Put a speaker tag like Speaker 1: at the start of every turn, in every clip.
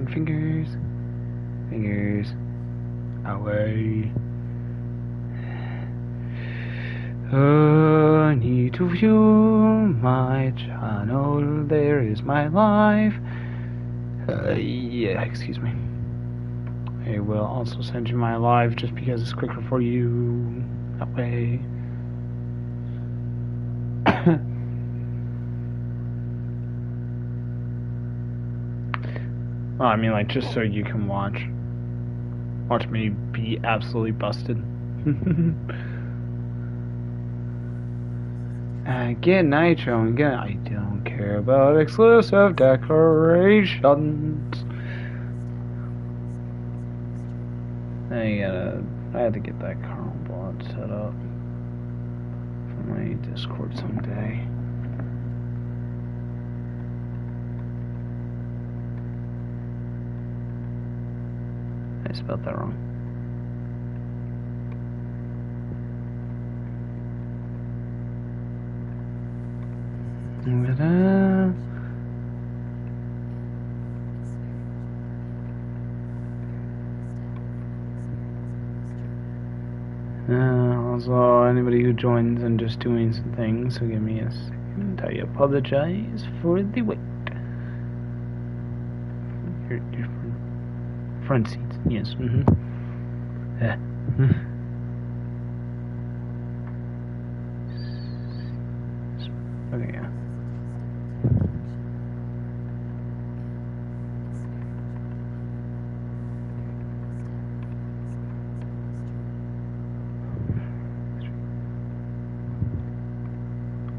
Speaker 1: fucking fingers. Fingers. Away. I need to view my channel. There is my life. Yeah, excuse me. I will also send you my live just because it's quicker for you that way. Well, I mean, like, just so you can watch me be absolutely busted. Get nitro and get. I don't care about exclusive decorations. I had to get that kernel bot set up for my Discord someday. I spelled that wrong. Also, anybody who joins and just doing some things, so give me a second. I apologize for the wait. Your front seats, yes. Okay, yeah.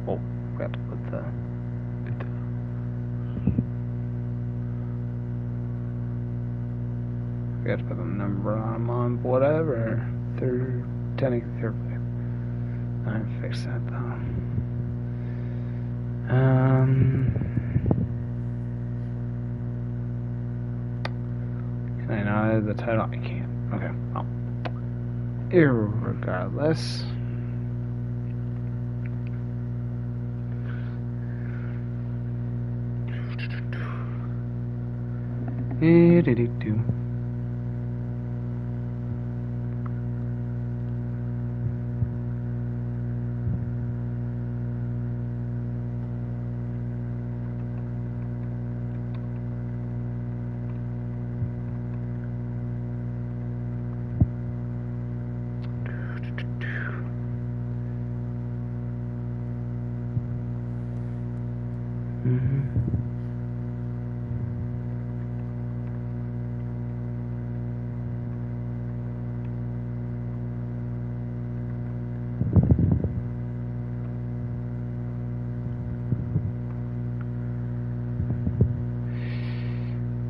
Speaker 1: Oh, forgot to put the number on whatever. Technically third place. I fixed that though. Can I not add the title? I can't. Okay, well. Irregardless. Do.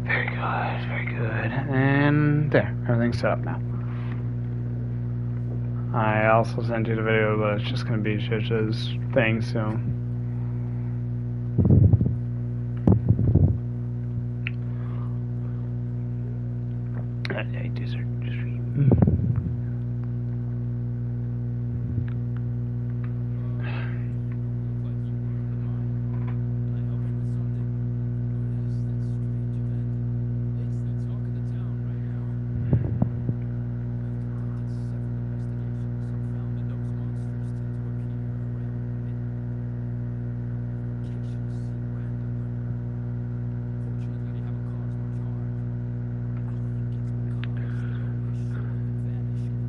Speaker 1: Very good. And there, everything's set up now. I also sent you the video, but it's just gonna be Shish's thing, so. I deserve to stream.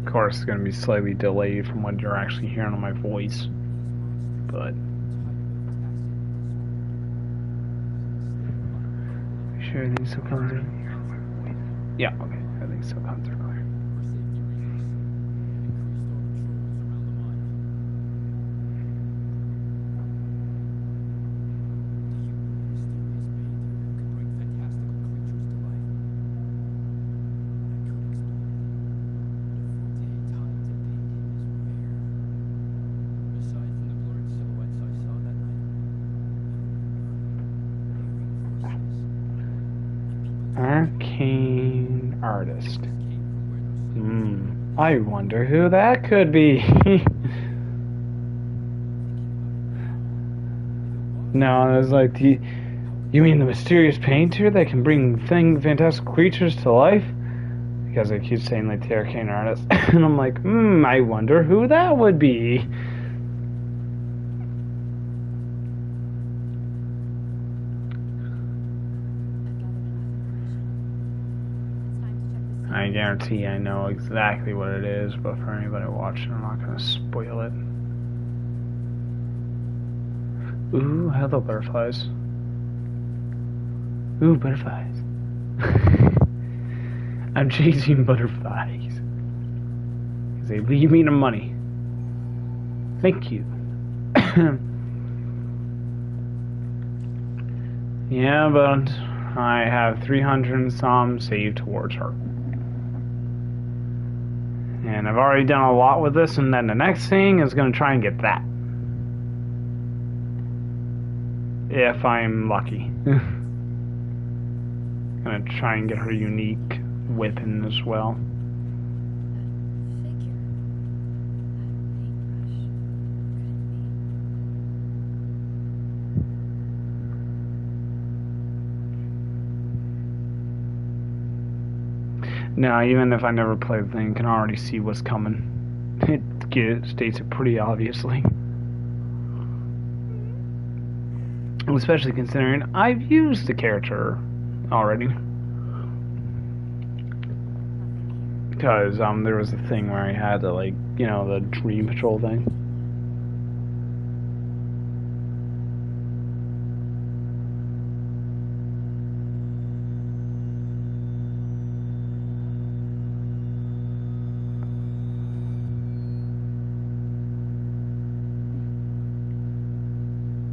Speaker 1: Of course, it's going to be slightly delayed from what you're actually hearing on my voice, but make sure everything still comes through. Yeah, okay, everything still comes through clear. Arcane artist. I wonder who that could be. No, it was like You mean the mysterious painter that can bring fantastic creatures to life? Because I keep saying like the arcane artist. And I'm like, I wonder who that would be. I guarantee I know exactly what it is, but for anybody watching, I'm not going to spoil it. Ooh, hello butterflies. Ooh, butterflies. I'm chasing butterflies. Because they leave me the money. Thank you. Yeah, but I have 300 and some saved towards her. And I've already done a lot with this, and then the next thing is going to try and get that. If I'm lucky. Gonna try and get her unique weapon as well. Now, even if I never play the thing, I can already see what's coming. It states it pretty obviously. Especially considering I've used the character already. Because there was a thing where I had to, like, you know, the Dream Patrol thing.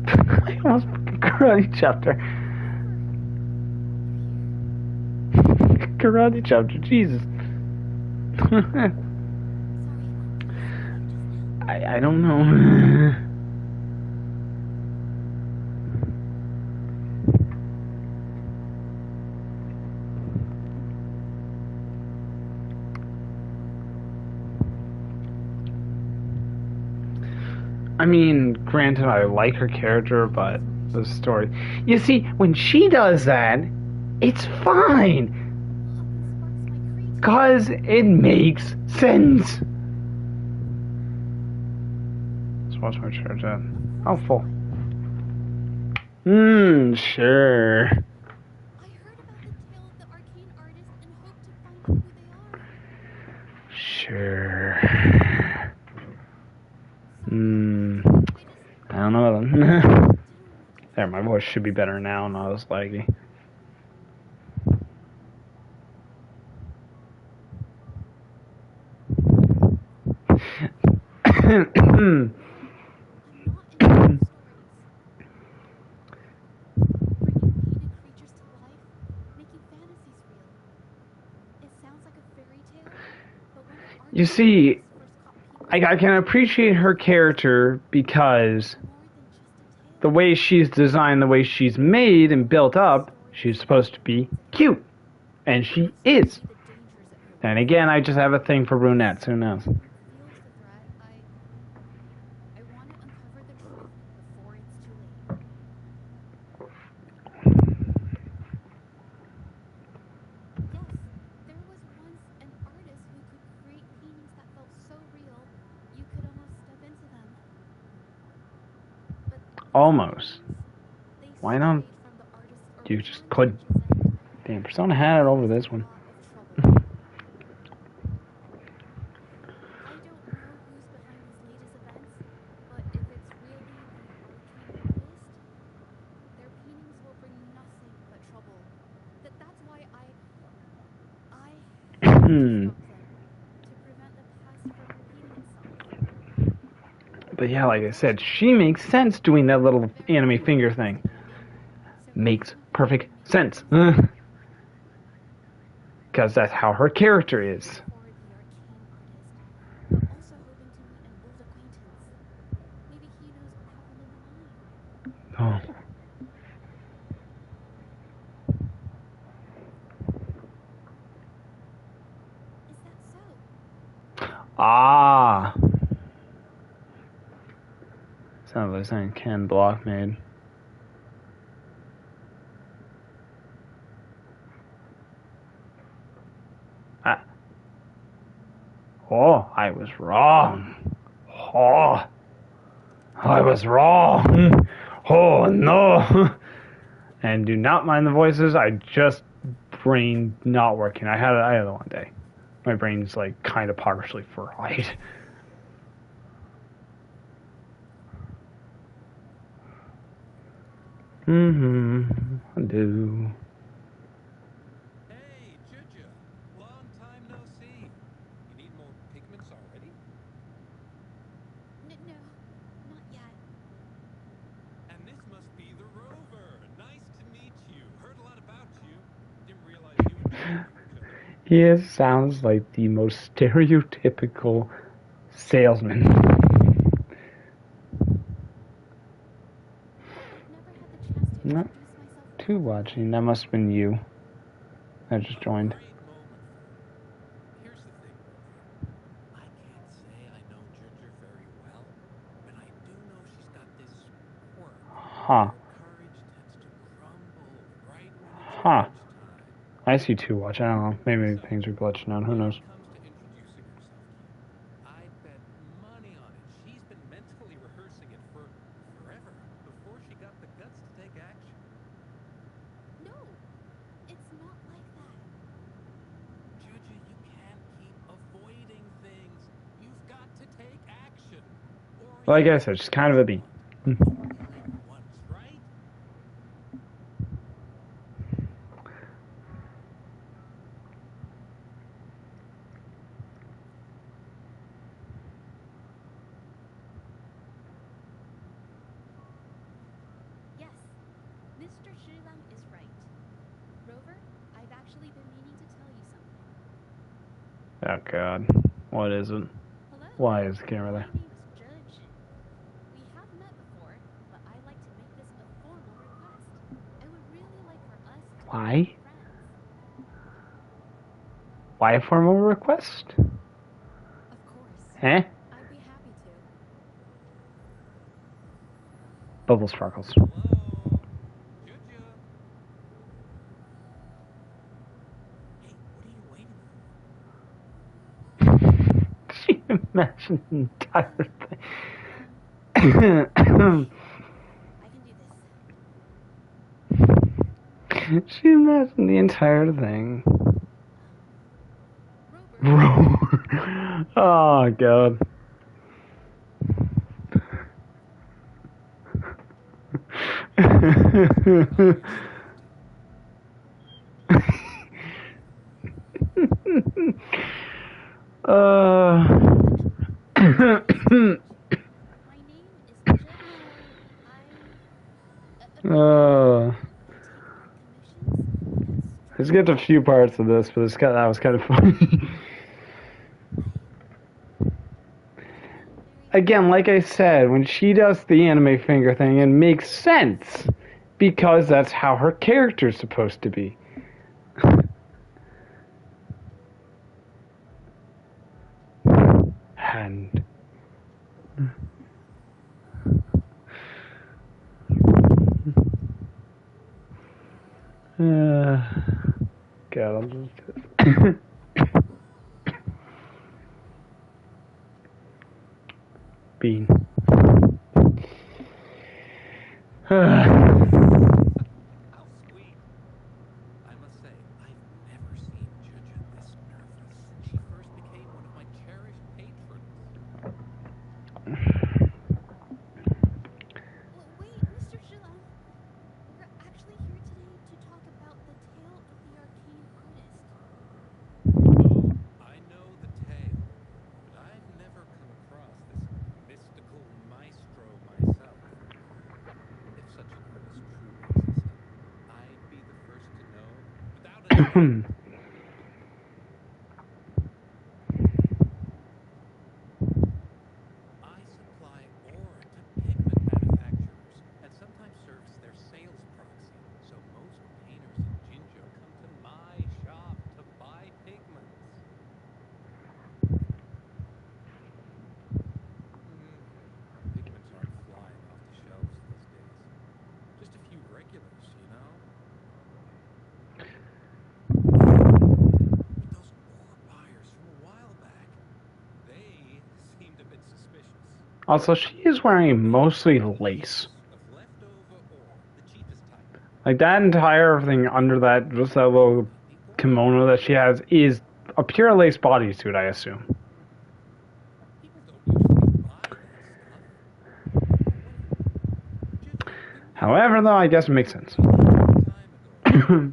Speaker 1: I almost karate chapter. Karate chapter, Jesus. I don't know. I mean, granted, I like her character, but the story. You see, when she does that, it's fine. Because it makes sense. Let's watch my charge at. Oh, full. Sure.
Speaker 2: I heard about the tale of the arcane artist and hope to find out who they are.
Speaker 1: Sure. I don't know. There, my voice should be better now, not as laggy. You see, I can appreciate her character because the way she's designed, the way she's made and built up, she's supposed to be cute. And she is. And again, I just have a thing for brunettes, who knows? Almost. Why not? You just could. Damn, Persona had it over this one. But yeah, like I said, she makes sense doing that little anime finger thing. Makes perfect sense. Because that's how her character is. Oh. Ah. Sounds like something Ken Block made. was wrong. Oh, I was wrong. Oh no. And do not mind the voices. I just brain not working. I had it one day. My brain's like kind of partially fried. I do.
Speaker 3: Hey, Juju. Long time no see. You need more pigments already?
Speaker 2: No, not yet.
Speaker 3: And this must be the Rover. Nice to meet you. Heard a lot about you. Didn't realize you and Juju knew each other.
Speaker 1: He sounds like the most stereotypical salesman.
Speaker 2: I've never had the chance to
Speaker 1: Not
Speaker 2: introduce myself
Speaker 1: too
Speaker 2: properly.
Speaker 1: watching. That must have been you. I just joined.
Speaker 3: Great moment for you. Here's the thing, Rover. I can't say I know Juju very well, but I do know she's got this quirk.
Speaker 1: Huh.
Speaker 3: Her courage tends to crumble right when it's
Speaker 1: Huh.
Speaker 3: crunch time.
Speaker 1: I see two watch. I don't know. Maybe things are glitching out. Who
Speaker 3: When
Speaker 1: knows?
Speaker 3: it comes to introducing herself to you, I bet money on it. She's been mentally rehearsing it for forever before she got the guts to take action.
Speaker 2: No, it's not like that.
Speaker 3: Juju, you can't keep avoiding things. You've got to take action. Or
Speaker 1: Like
Speaker 3: you
Speaker 1: I said, she's kind of a bee.
Speaker 3: only live once, right?
Speaker 2: Yes, Mr. Shilang is right. Rover, I've actually been meaning to tell you something.
Speaker 1: Oh God. What is it?
Speaker 2: Hello.
Speaker 1: Why is the camera
Speaker 2: My
Speaker 1: there?
Speaker 2: name's Judge. We have met before, but I'd like to make this a formal request. I would really like for us to
Speaker 1: Why?
Speaker 2: become friends.
Speaker 1: Why a formal request?
Speaker 2: Of course.
Speaker 1: Eh?
Speaker 2: I'd be happy to.
Speaker 1: Bubble sparkles.
Speaker 3: Hello? Juju? Hey, what are you waiting for?
Speaker 1: She imagined the entire thing.
Speaker 2: I can do this.
Speaker 1: She imagined the entire thing.
Speaker 2: Rover.
Speaker 1: Oh God.
Speaker 2: My name is Judge. I'm
Speaker 1: uh,
Speaker 2: to take on commissions and
Speaker 1: let's get to a few parts of this, but that was kind of funny. Again, like I said, when she does the anime finger thing, it makes sense because that's how her character's supposed to be. And God, I'll just Bean.
Speaker 3: How sweet. I must say, I've never seen Juju this nervous. She first became one of my cherished patrons.
Speaker 2: Wait, Mr. Shilang. We're actually here today to talk about the tale of the arcane artist.
Speaker 3: Oh, I know the tale, but I've never come across this mystical maestro myself. If such an artist truly existed, I'd be the first to know without a doubt. I supply ore to pigment manufacturers and sometimes serve as their sales proxy. So most painters in Jinjo come to my shop to buy pigments. Pigments aren't flying off the shelves these days. Just a few regulars, you know?
Speaker 1: Also, she is wearing mostly lace.
Speaker 3: Of leftover ore, the cheapest type.
Speaker 1: Like that entire thing under that, just that little kimono that she has is a pure lace bodysuit, I assume.
Speaker 3: People don't usually buy that stuff. Wait, just
Speaker 1: However, though, I guess it makes sense.
Speaker 3: a long time ago.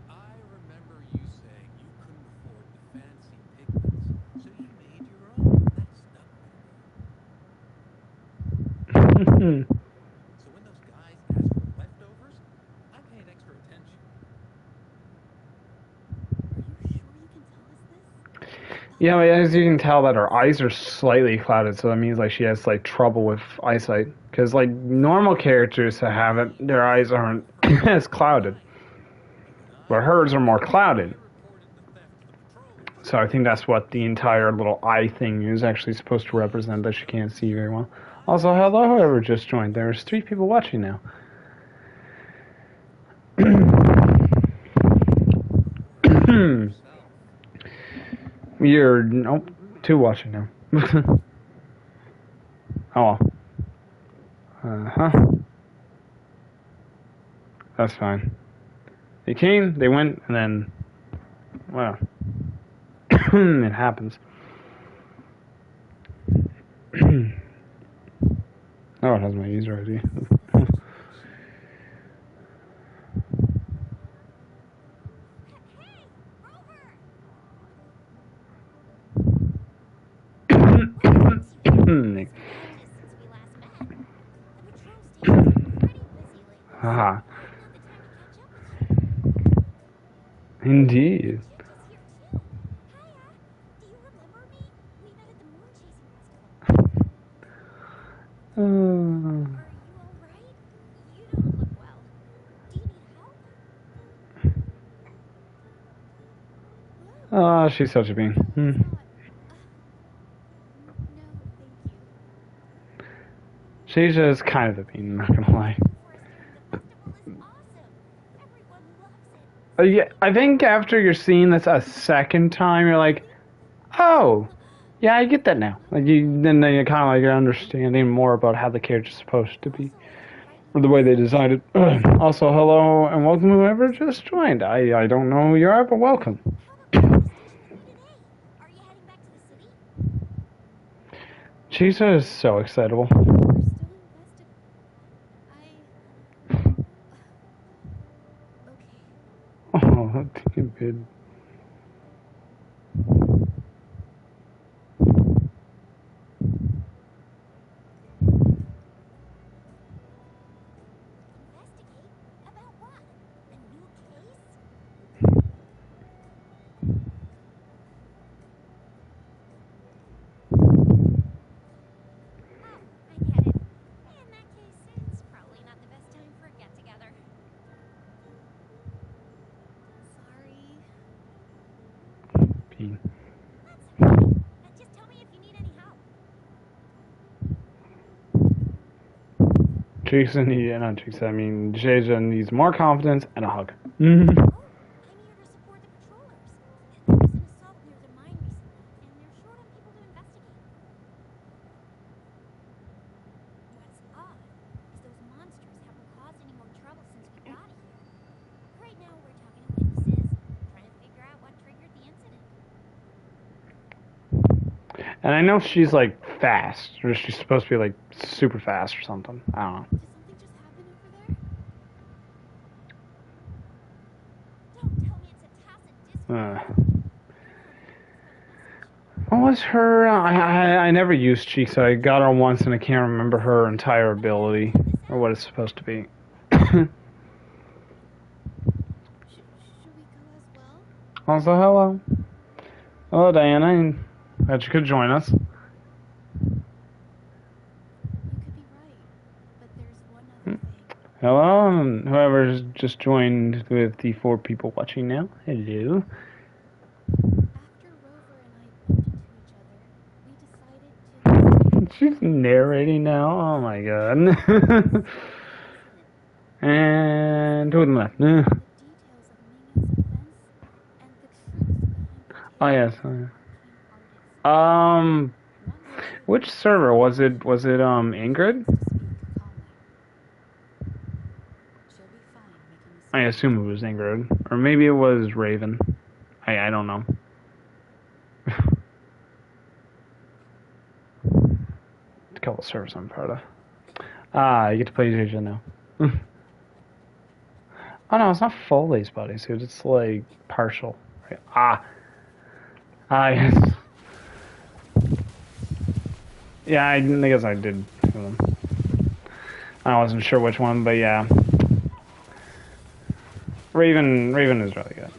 Speaker 3: I remember you saying you couldn't afford the fancy pigments, so you made your own. That stuck with me. So when those guys asked for leftovers, I paid extra attention.
Speaker 2: Are you sure you can tell us this?
Speaker 1: Yeah, but as you can tell, that her eyes are slightly clouded, so that means like she has like trouble with eyesight. Because like normal characters that have it, their eyes aren't as clouded, but hers are more clouded. So I think that's what the entire little eye thing is actually supposed to represent, that she can't see very well. Also, hello whoever just joined. There's 3 people watching now. You're nope, 2 watching now. Oh well. That's fine. They came, they went, and then well, it happens. Oh, it has my user ID.
Speaker 2: Since we last met. The patrol station's been pretty busy lately.
Speaker 1: Haha.
Speaker 2: I've had the time to catch up with you.
Speaker 1: Indeed.
Speaker 2: Ginger's here too. Hiya. Do you remember me? We met at the moon chasing festival.
Speaker 1: Uh,
Speaker 2: Are you alright? You don't look well. Do you need help?
Speaker 1: oh, she's such a bean.
Speaker 2: No, thank you.
Speaker 1: She's just kind of a bean, I'm not gonna lie.
Speaker 2: The festival is awesome. Everyone loves it.
Speaker 1: Yeah, I think after you're seeing this a second time, you're like, oh, yeah, I get that now. Like then you're kind of like you're understanding more about how the character's supposed to be, or the way they designed it. Also, hello and welcome whoever just joined. I don't know who you are, but welcome.
Speaker 2: How about you today? Are you heading back to the city?
Speaker 1: Chisa is so excitable.
Speaker 2: We're still invested. Okay.
Speaker 1: Oh, stupid.
Speaker 2: Investigate? About what? A new case? Oh, I get it. In that case, it's probably not the best time for a get-together. Sorry.
Speaker 1: Bean.
Speaker 2: That's okay. Just tell me if you need any help.
Speaker 1: Chisa needs, not Chisa, I mean, Jaja needs more confidence and a hug.
Speaker 2: Oh, I'm here to support the patrollers. There was an assault near the mine recently, and they're short on people to investigate. What's odd is those monsters haven't caused any more trouble since we got here. Right now, we're talking to witnesses, trying to figure out what triggered the incident.
Speaker 1: And I know she's like fast, or she's supposed to be like super fast or something. I don't know.
Speaker 2: Did something just happen over there? Don't tell me it's a tacit disregard.
Speaker 1: What was her? I never used Chisa. I got her once and I can't remember her entire ability or what it's supposed to be.
Speaker 2: Should we go as well?
Speaker 1: Also, hello. Hello, Diana. I'm glad you could join us.
Speaker 2: You could be right, but there's one other thing.
Speaker 1: Hello, and whoever's just joined with the 4 people watching now. Hello.
Speaker 2: After Rover and I bumped into each other, we decided to
Speaker 1: She's narrating now. Oh my god. And to the left.
Speaker 2: the details of Ming's events and the truth behind the
Speaker 1: Oh yes.
Speaker 2: became artists.
Speaker 1: Which server was it? Was it Ingrid? I assume it was Ingrid, or maybe it was Raven. I don't know. A couple of servers I'm part of. Ah, you get to play Asia now. Oh no, it's not full lace bodysuit. It's like partial. Right? Yes. Yeah, I guess I did. I wasn't sure which one, but yeah. Raven is really good.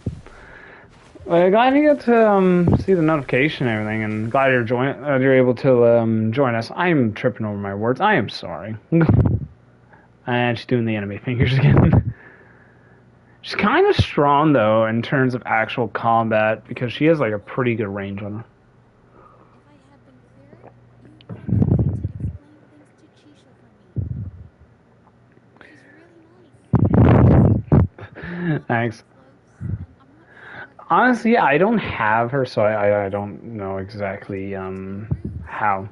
Speaker 1: Well, glad you get to see the notification and everything, and glad you're able to join us. I'm tripping over my words. I am sorry. And she's doing the enemy fingers again. She's kind of strong though in terms of actual combat because she has like a pretty good range on her. Thanks. Honestly, I don't have her, so I don't know exactly how.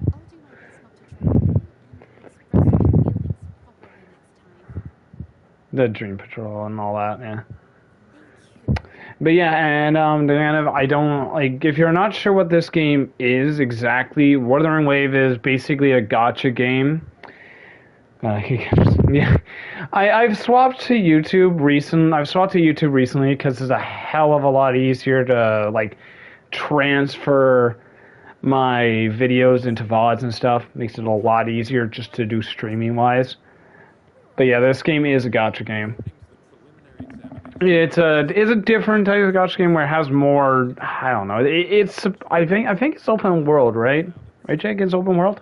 Speaker 1: The Dream Patrol and all that, yeah. But yeah, and I don't like if you're not sure what this game is exactly. Wuthering Wave is basically a gacha game. Yeah, I've swapped to YouTube recently because it's a hell of a lot easier to like transfer my videos into VODs and stuff. Makes it a lot easier just to do streaming wise. But yeah, this game is a gacha game. It's a different type of gacha game where it has more. I don't know. I think it's open world, right? Right, Jake? It's open world.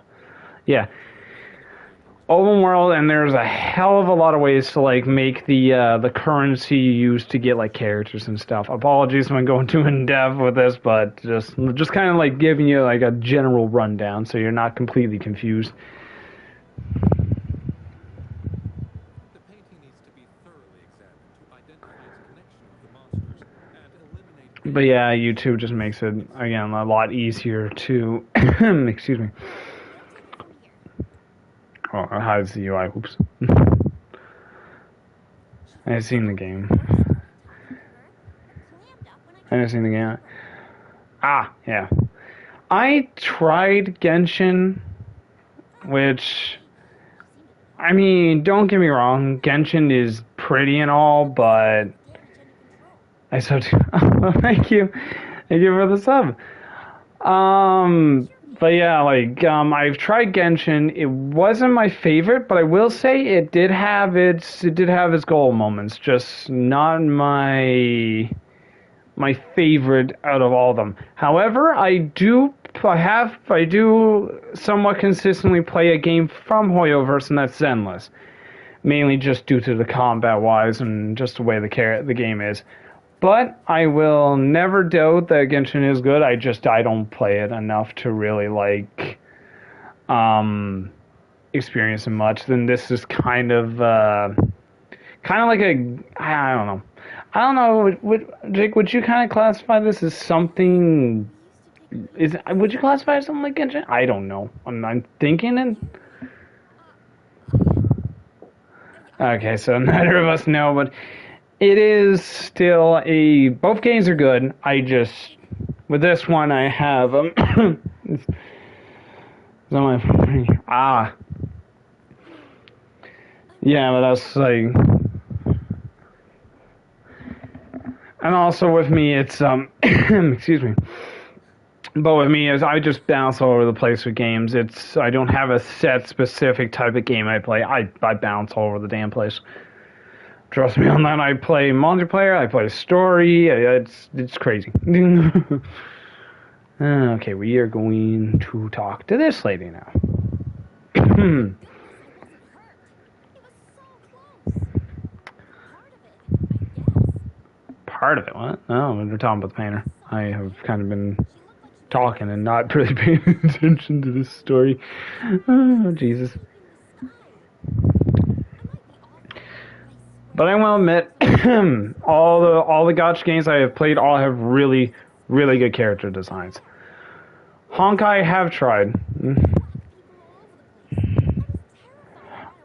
Speaker 1: Yeah, open world, and there's a hell of a lot of ways to like make the currency you use to get like characters and stuff. Apologies if I'm going too in depth with this, but just kind of like giving you like a general rundown so you're not completely confused. But yeah, YouTube just makes it again a lot easier to excuse me. Oh, it hides the UI. Oops. I've seen the game. I've seen the game. Yeah. I tried Genshin, which, I mean, don't get me wrong, Genshin is pretty and all, but I so too. Thank you for the sub. But yeah, like I've tried Genshin. It wasn't my favorite, but I will say it did have its goal moments. Just not my favorite out of all of them. However, I do somewhat consistently play a game from Hoyoverse, and that's Zenless. Mainly just due to the combat wise and just the way the game is. But I will never doubt that Genshin is good. I don't play it enough to really like experience it much. Then this is kind of like I don't know. I don't know. Jake, would you kind of classify this as something? Would you classify it as something like Genshin? I don't know. I'm thinking it. Okay, so neither of us know, but it is still both games are good. With this one I have it's on yeah, but that's like, and also with me it's excuse me. But with me is I just bounce all over the place with games. I don't have a set specific type of game I play. I bounce all over the damn place. Trust me on that. I play multiplayer. I play story. It's crazy. Okay, we are going to talk to this lady now. Part of it? What? Oh, we're talking about the painter. I have kind of been talking and not really paying attention to this story. Oh, Jesus. But I will admit, all the gacha games I have played all have really, really good character designs. Honkai I have tried.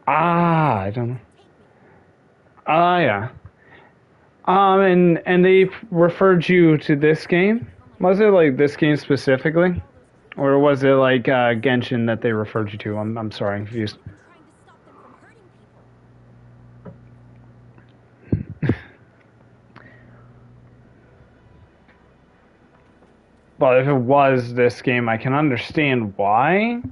Speaker 1: Ah, I don't know. Ah, yeah. And they referred you to this game? Was it like this game specifically? Or was it like Genshin that they referred you to? I'm sorry, I'm confused.
Speaker 2: I'm trying to stop them from hurting people.
Speaker 1: But if it was this game, I can understand why.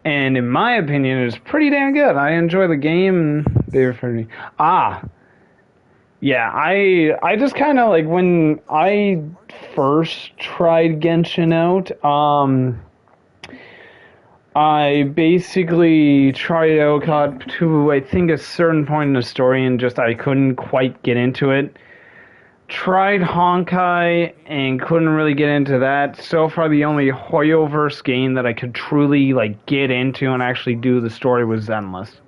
Speaker 1: And in my opinion, it's pretty damn good. I enjoy the game, and they referred me. Ah, yeah. I just kind of like when I first tried Genshin out. I basically tried out, got to I think a certain point in the story, and just I couldn't quite get into it. Tried Honkai and couldn't really get into that. So far, the only Hoyoverse game that I could truly like get into and actually do the story was Zenless.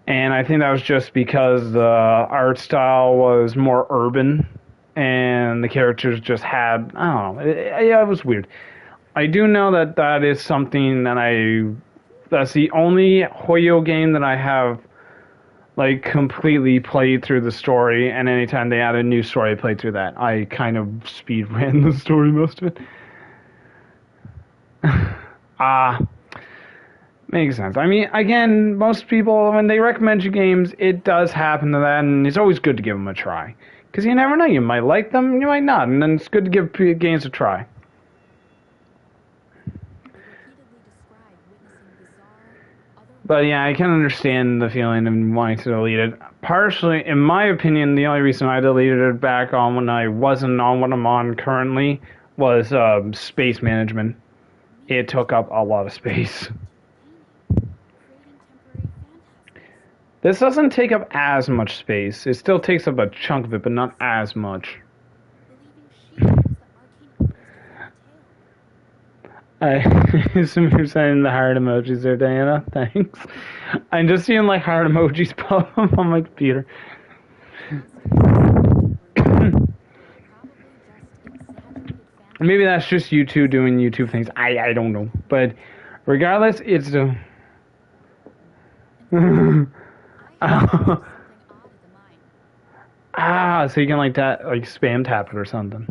Speaker 1: And I think that was just because the art style was more urban, and the characters just had I don't know. Yeah, it was weird. I do know that that is something that's the only Hoyo game that I have like completely played through the story, and anytime they add a new story, I played through that. I kind of speed ran the story most of it. Ah, makes sense. I mean, again, most people when they recommend you games, it does happen to that, and it's always good to give them a try because you never know. You might like them, you might not, and then it's good to give games a try. But yeah, I can understand the feeling of wanting to delete it. Partially, in my opinion, the only reason I deleted it back on when I wasn't on what I'm on currently was space management. It took up a lot of space. This doesn't take up as much space. It still takes up a chunk of it, but not as much. I assume you're sending the heart emojis there, Diana. Thanks. I'm just seeing like heart emojis pop up on my computer. Maybe that's just YouTube doing YouTube things. I don't know. But regardless, it's the... Ah, so you can like that, like spam tap it or something.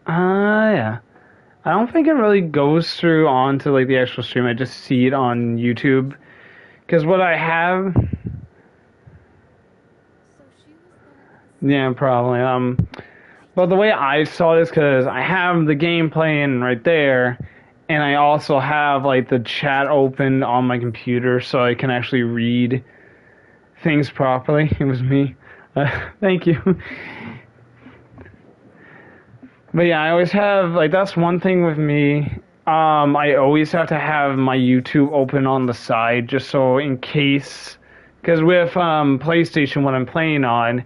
Speaker 1: Yeah. I don't think it really goes through onto like the actual stream. I just see it on YouTube. Because what I have... Yeah, probably. But the way I saw it is because I have the game playing right there, and I also have like the chat open on my computer so I can actually read things properly. It was me. Thank you. But yeah, I always have, like, that's one thing with me. I always have to have my YouTube open on the side just so in case, because with PlayStation, when I'm playing on,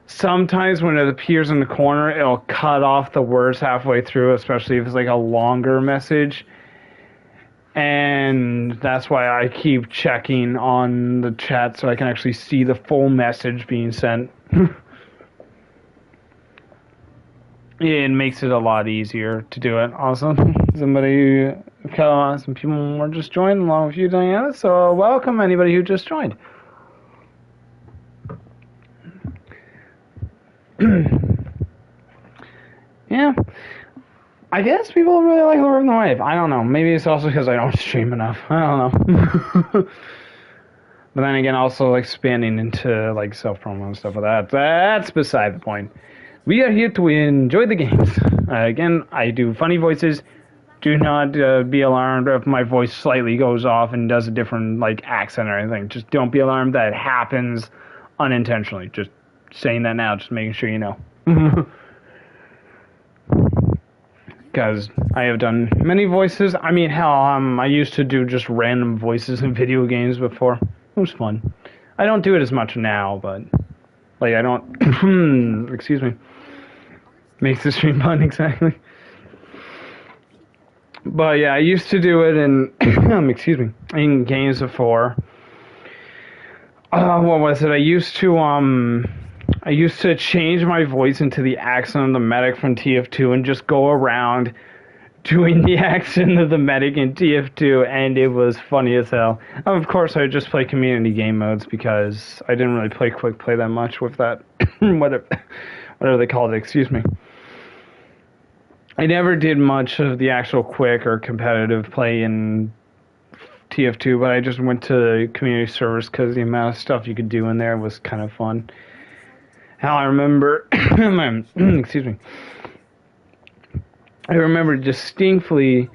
Speaker 1: sometimes when it appears in the corner, it'll cut off the words halfway through, especially if it's like a longer message. And that's why I keep checking on the chat so I can actually see the full message being sent. It makes it a lot easier to do it. Also, some people were just joined along with you, Diana. So welcome anybody who just joined. Yeah, I guess people really like Lord of the Wave. I don't know. Maybe it's also because I don't stream enough. I don't know. But then again, also like expanding into like self-promo and stuff like that. That's beside the point. We are here to enjoy the games. Again, I do funny voices. Do not be alarmed if my voice slightly goes off and does a different like accent or anything. Just don't be alarmed that it happens unintentionally. Just saying that now, just making sure you know. Because I have done many voices. I mean, hell, I used to do just random voices in video games before. It was fun. I don't do it as much now, but like I don't. Excuse me. Makes the stream fun, exactly. But yeah, I used to do it in excuse me, in games before. What was it? I used to I used to change my voice into the accent of the medic from TF2 and just go around doing the accent of the medic in TF2, and it was funny as hell. Of course, I would just play community game modes because I didn't really play quick play that much with that, whatever they called it, excuse me. I never did much of the actual quick or competitive play in TF2, but I just went to community servers because the amount of stuff you could do in there was kind of fun. How I remember, excuse me, I remember distinctly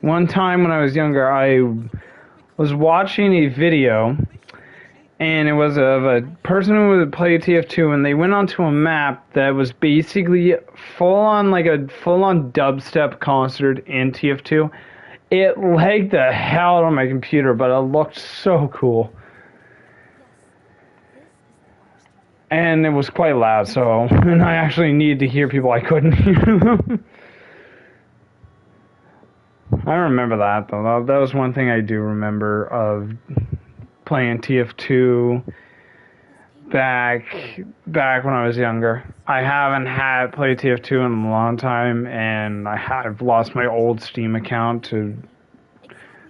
Speaker 1: one time when I was younger, I was watching a video, and it was of a person who would play TF2, and they went onto a map that was basically full-on dubstep concert in TF2. It lagged the hell out of my computer, but it looked so cool. And it was quite loud, and I actually needed to hear people I couldn't hear them. I remember that, though. That was one thing I do remember of playing TF2 back when I was younger. I haven't played TF2 in a long time, and I've lost my old Steam account to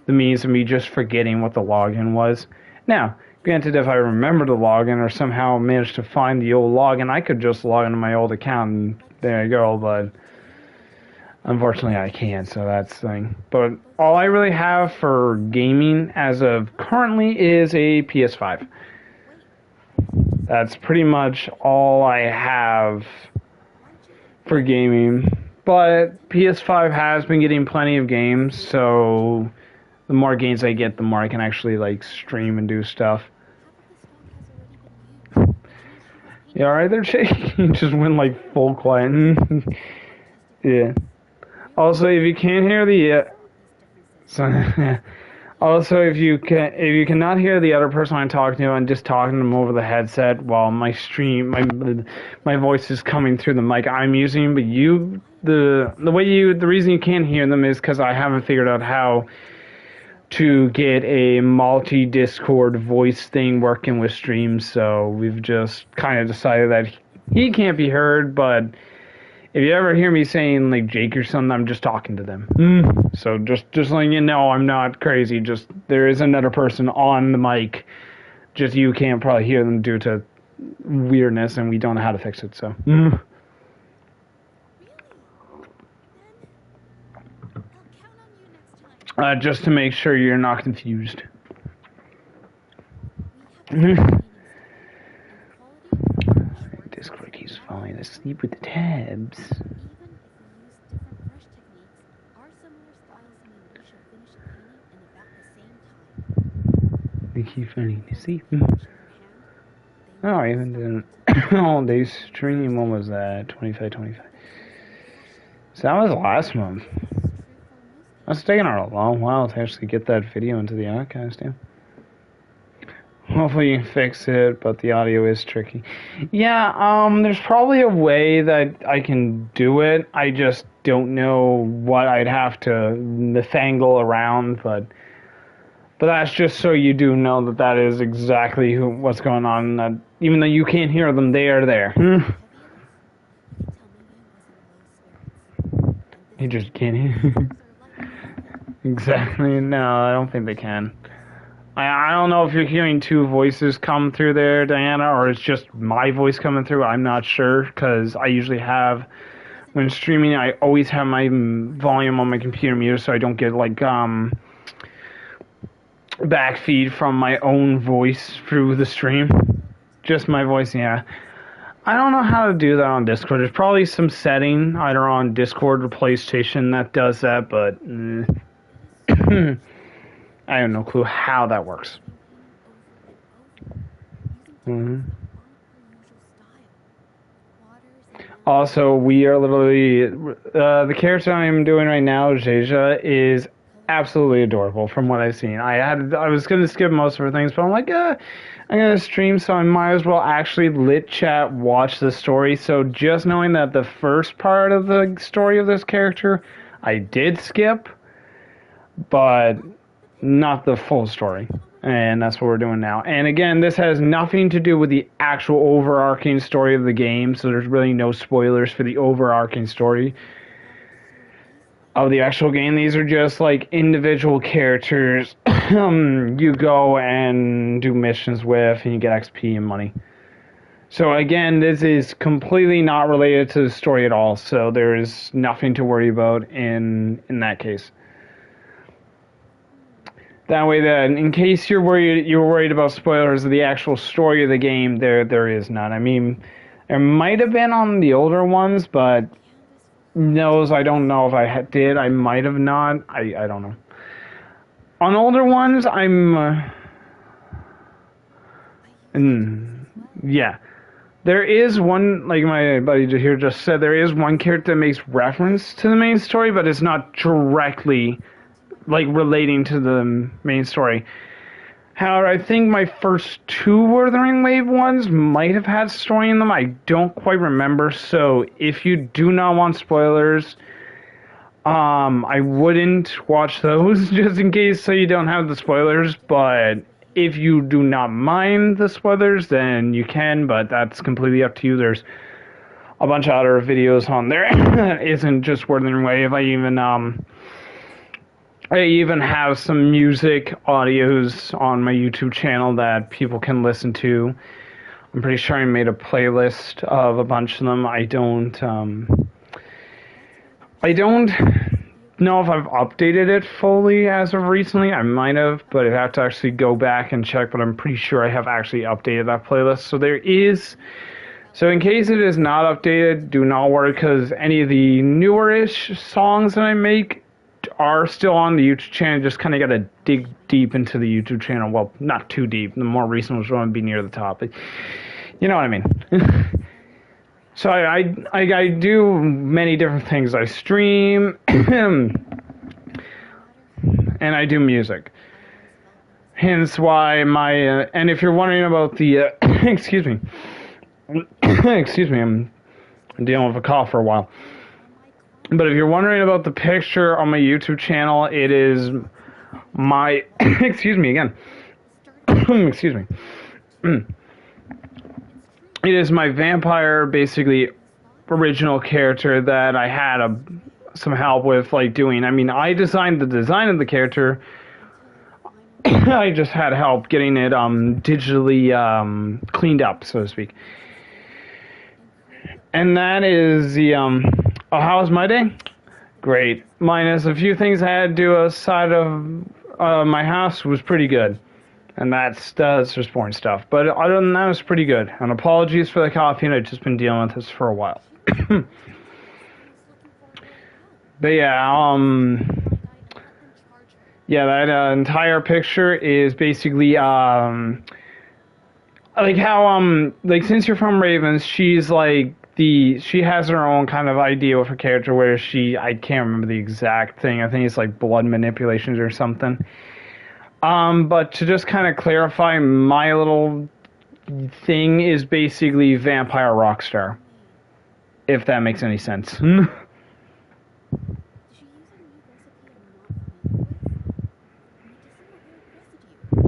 Speaker 1: the means of me just forgetting what the login was. Now, granted, if I remember the login or somehow managed to find the old login, I could just log into my old account and there you go, but unfortunately I can't, so that's the thing. But all I really have for gaming as of currently is a PS5. That's pretty much all I have for gaming. But PS5 has been getting plenty of games, so the more games I get, the more I can actually stream and do stuff. Yeah, alright there, Jake? You just went full quiet. Yeah. Also, if you can't hear also, if you cannot hear the other person I'm talking to, I'm just talking to them over the headset while my voice is coming through the mic I'm using. But the reason you can't hear them is because I haven't figured out how to get a multi-Discord voice thing working with streams. So we've just kind of decided that he can't be heard, but if you ever hear me saying Jake or something, I'm just talking to them. So just letting you know, I'm not crazy. Just there is another person on the mic. Just you can't probably hear them due to weirdness, and we don't know how to fix it. So. Just to make sure you're not confused. Discord keeps falling asleep with the tabs. They keep falling asleep. Oh, I even did an all-day stream. When was that? 25. So that was last month. It's taking a long while to actually get that video into the archives, too. Hopefully you can fix it, but the audio is tricky. Yeah, there's probably a way that I can do it. I just don't know what I'd have to fangle around, but that's just so you do know that is exactly what's going on. That even though you can't hear them, they are there. You just can't hear. Exactly. No, I don't think they can. I don't know if you're hearing two voices come through there, Diana, or it's just my voice coming through. I'm not sure, because I usually have, when streaming, I always have my volume on my computer muted so I don't get backfeed from my own voice through the stream. Just my voice, yeah. I don't know how to do that on Discord. There's probably some setting either on Discord or PlayStation that does that, but I have no clue how that works. Also, we are literally the character I'm doing right now, Jeja, is absolutely adorable from what I've seen. I was gonna skip most of her things, but I'm like, I'm gonna stream, so I might as well actually lit chat watch the story. So just knowing that the first part of the story of this character I did skip, but not the full story. And that's what we're doing now. And again, this has nothing to do with the actual overarching story of the game, so there's really no spoilers for the overarching story of the actual game. These are just like individual characters you go and do missions with, and you get XP and money. So again, this is completely not related to the story at all, so there is nothing to worry about in that case. That way, then, in case you're worried about spoilers of the actual story of the game, there is none. I mean, there might have been on the older ones, but those I don't know if I did. I might have not. I don't know. On older ones, yeah. There is one, like my buddy here just said, there is one character that makes reference to the main story, but it's not directly like relating to the main story. However, I think my first two Wuthering Wave ones might have had story in them. I don't quite remember. So if you do not want spoilers, I wouldn't watch those just in case, so you don't have the spoilers. But if you do not mind the spoilers, then you can. But that's completely up to you. There's a bunch of other videos on there that isn't just Wuthering Wave. I even have some music audios on my YouTube channel that people can listen to. I'm pretty sure I made a playlist of a bunch of them. I don't know if I've updated it fully as of recently. I might have, but I have to actually go back and check, but I'm pretty sure I have actually updated that playlist. So in case it is not updated, do not worry, because any of the newer-ish songs that I make are still on the YouTube channel. Just kind of got to dig deep into the YouTube channel. Well, not too deep. The more recent ones want to be near the top. But you know what I mean. So I do many different things. I stream and I do music. Hence why and if you're wondering about the excuse me, I'm dealing with a cough for a while. But if you're wondering about the picture on my YouTube channel, it is my excuse me again. Excuse me. It is my vampire, basically original character that I had some help with, like doing. I mean, I designed the design of the character. I just had help getting it digitally cleaned up, so to speak. And that is the how was my day? Great. Minus a few things I had to do outside of my house was pretty good. And that's just boring stuff. But other than that, it was pretty good. And apologies for the coffee, and I've just been dealing with this for a while. But yeah, that entire picture is basically like how like since you're from Ravens, she's like she has her own kind of idea with her character where I can't remember the exact thing. I think it's like blood manipulations or something. But to just kind of clarify, my little thing is basically vampire rockstar, if that makes any sense.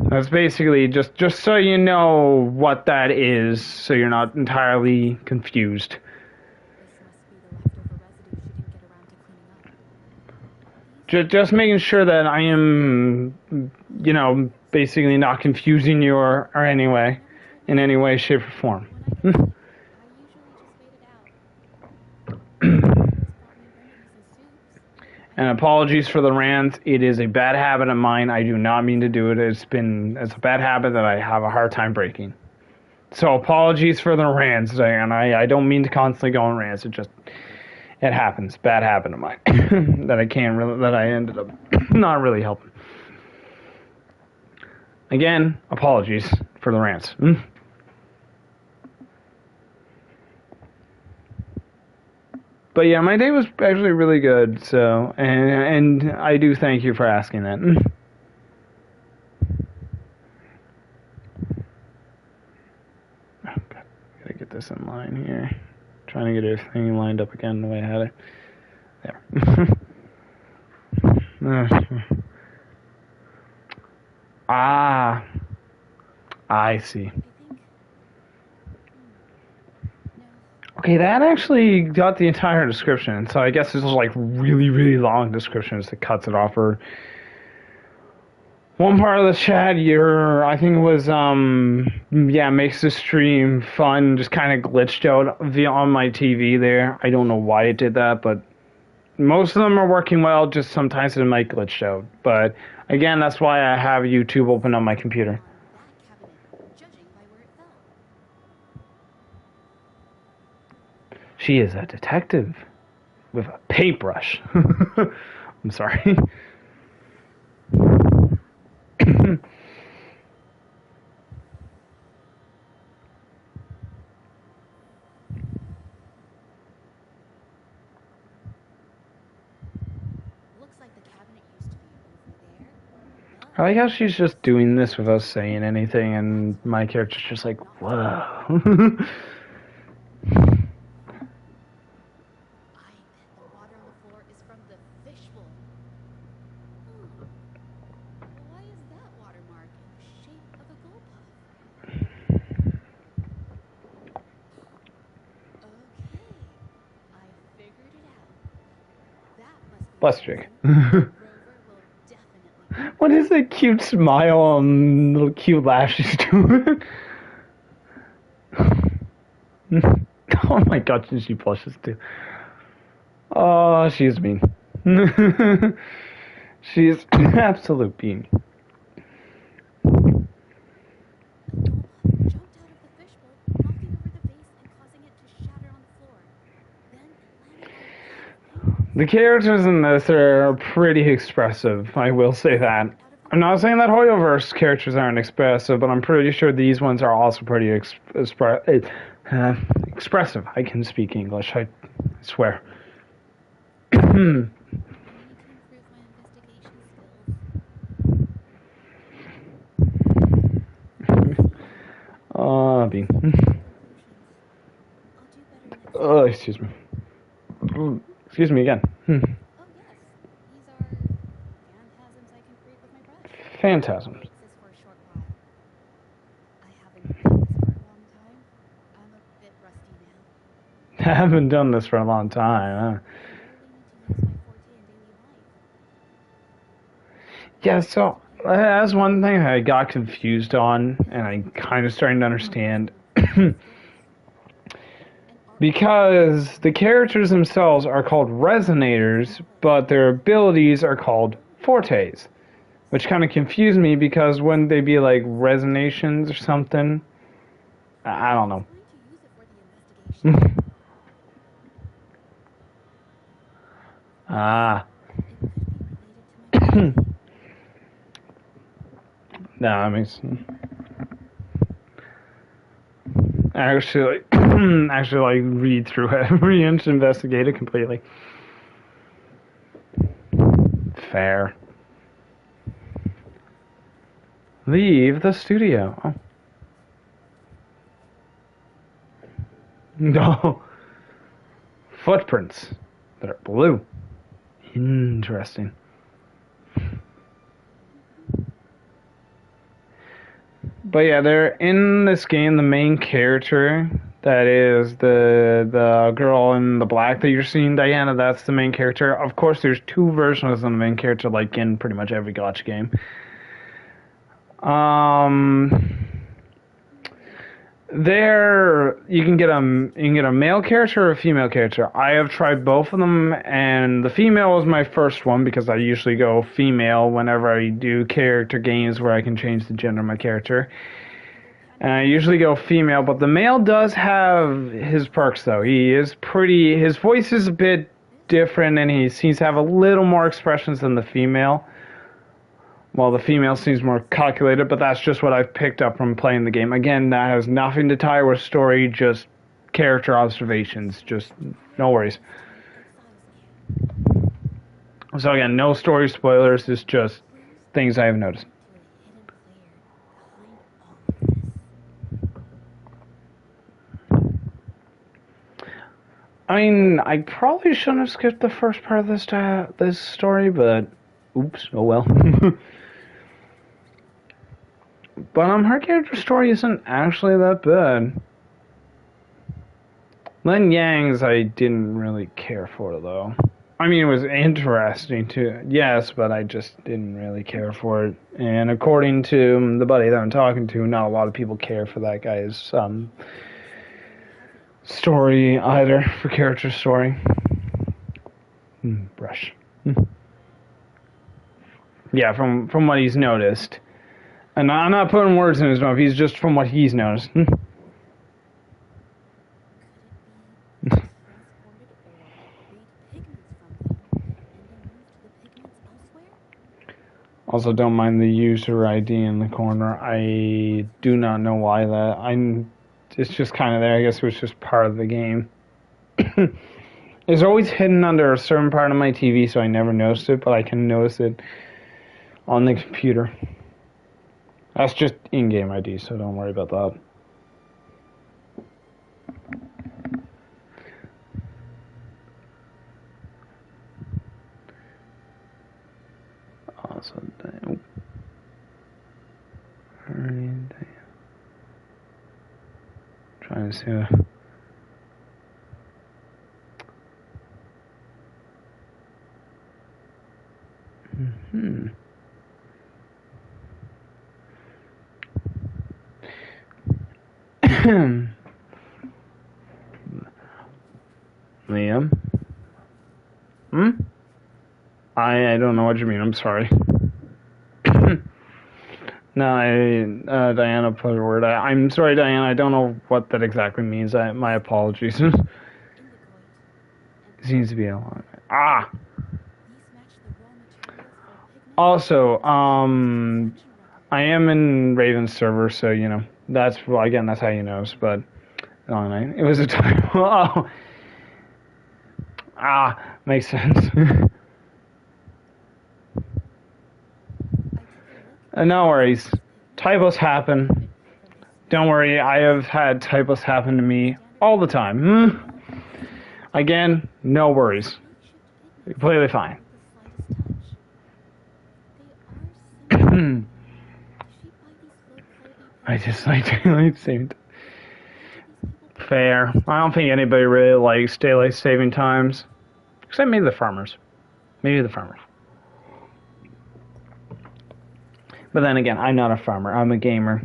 Speaker 1: That's basically just so you know what that is, so you're not entirely confused. Just making sure that I am, basically not confusing you or in any way, shape, or form. And apologies for the rant. It is a bad habit of mine. I do not mean to do it. It's a bad habit that I have a hard time breaking. So apologies for the rants, and I don't mean to constantly go on rants. It happens. Bad habit of mine that I ended up not really helping. Again, apologies for the rants. But yeah, my day was actually really good. So, and I do thank you for asking that. Oh, God, gotta get this in line here. Trying to get everything lined up again the way I had it. There. I see.
Speaker 2: I think. No.
Speaker 1: Okay, that actually got the entire description, so I guess this is like really, really long descriptions that cuts it off. Or one part of the chat, I think it was, yeah, makes the stream fun, just kind of glitched out on my TV there. I don't know why it did that, but most of them are working well, just sometimes it might glitch out. But again, that's why I have YouTube open on my computer.
Speaker 2: On that cabinet, judging by where it fell.
Speaker 1: She is a detective with a paintbrush. I'm sorry.
Speaker 2: Looks like the cabinet used to be over there.
Speaker 1: I like how she's just doing this without saying anything, and my character's just like, whoa.
Speaker 2: I bet the water on the floor is from the fishbowl. Why is that watermark in the shape of a gold puff? Okay, I figured it out. That must be
Speaker 1: Bless
Speaker 2: the
Speaker 1: Jake.
Speaker 2: reason Rover will definitely.
Speaker 1: What is that cute smile and little cute laugh she's doing? Oh my god, she blushes too. Oh, she's mean. She's an absolute bean.
Speaker 2: Jumped out of the fishbowl, knocking over the vase and causing it to shatter on the floor. Then it landed on
Speaker 1: The characters in this are pretty expressive, I will say that. I'm not saying that Hoyoverse characters aren't expressive, but I'm pretty sure these ones are also pretty expressive. I can speak English, I swear.
Speaker 2: I need to improve my investigation skills.
Speaker 1: Oh, bean.
Speaker 2: I'll do better next time.
Speaker 1: Oh, excuse me. Excuse me again.
Speaker 2: Oh yes, these are phantasms I can create with my brush.
Speaker 1: Phantasms.
Speaker 2: Fix this for a short while. I haven't done this for a long time. I'm a bit rusty now.
Speaker 1: I haven't done this for a long time, huh?
Speaker 2: I really need to use my forte in daily life.
Speaker 1: Yeah, so that's one thing I got confused on, and I'm kind of starting to understand. Because the characters themselves are called resonators, but their abilities are called fortes. Which kind of confused me because wouldn't they be like resonations or something? I don't know.
Speaker 2: I'm going to use it for the investigation.
Speaker 1: Ah.
Speaker 2: It could be related to my
Speaker 1: No, that makes sense. Actually, like read through every inch, investigate it completely. Fair. Leave the studio. Oh. No. Footprints that are blue. Interesting. But yeah, they're in this game. The main character, that is the girl in the black that you're seeing, Diana. That's the main character. Of course, there's two versions of the main character, like in pretty much every gacha game. There you can get a male character or a female character. I have tried both of them, and the female was my first one because I usually go female whenever I do character games where I can change the gender of my character. And I usually go female, but the male does have his perks though. His voice is a bit different, and he seems to have a little more expressions than the female. Well, the female seems more calculated, but that's just what I've picked up from playing the game. Again, that has nothing to tie with story, just character observations. Just no worries. So again, no story spoilers, it's just things I have noticed. I mean, I probably shouldn't have skipped the first part of this story, but oops, oh well. But her character story isn't actually that bad. Lin Yang's I didn't really care for though. I mean, it was interesting too, yes, but I just didn't really care for it. And according to the buddy that I'm talking to, not a lot of people care for that guy's story either, for character story. Brush. Yeah, from what he's noticed. And I'm not putting words in his mouth, he's just from what he's noticed. Also, don't mind the user ID in the corner. I do not know why that. It's just kind of there. I guess it was just part of the game. It's always hidden under a certain part of my TV, so I never noticed it, but I can notice it on the computer. That's just in-game ID, so don't worry about that. Awesome. Trying to see. Liam? I don't know what you mean. I'm sorry. No, Diana put a word. I'm sorry, Diana. I don't know what that exactly means. My apologies. Seems to be a lot. Ah. Also, I am in Raven's server, so you know that's again that's how you know. But it was a typo. Oh. Makes sense. No worries. Typos happen. Don't worry, I have had typos happen to me all the time. Again, no worries. Completely fine. I just like daylight saving. Fair. I don't think anybody really likes daylight saving times. Except maybe the farmers. Maybe the farmers. But then again, I'm not a farmer. I'm a gamer.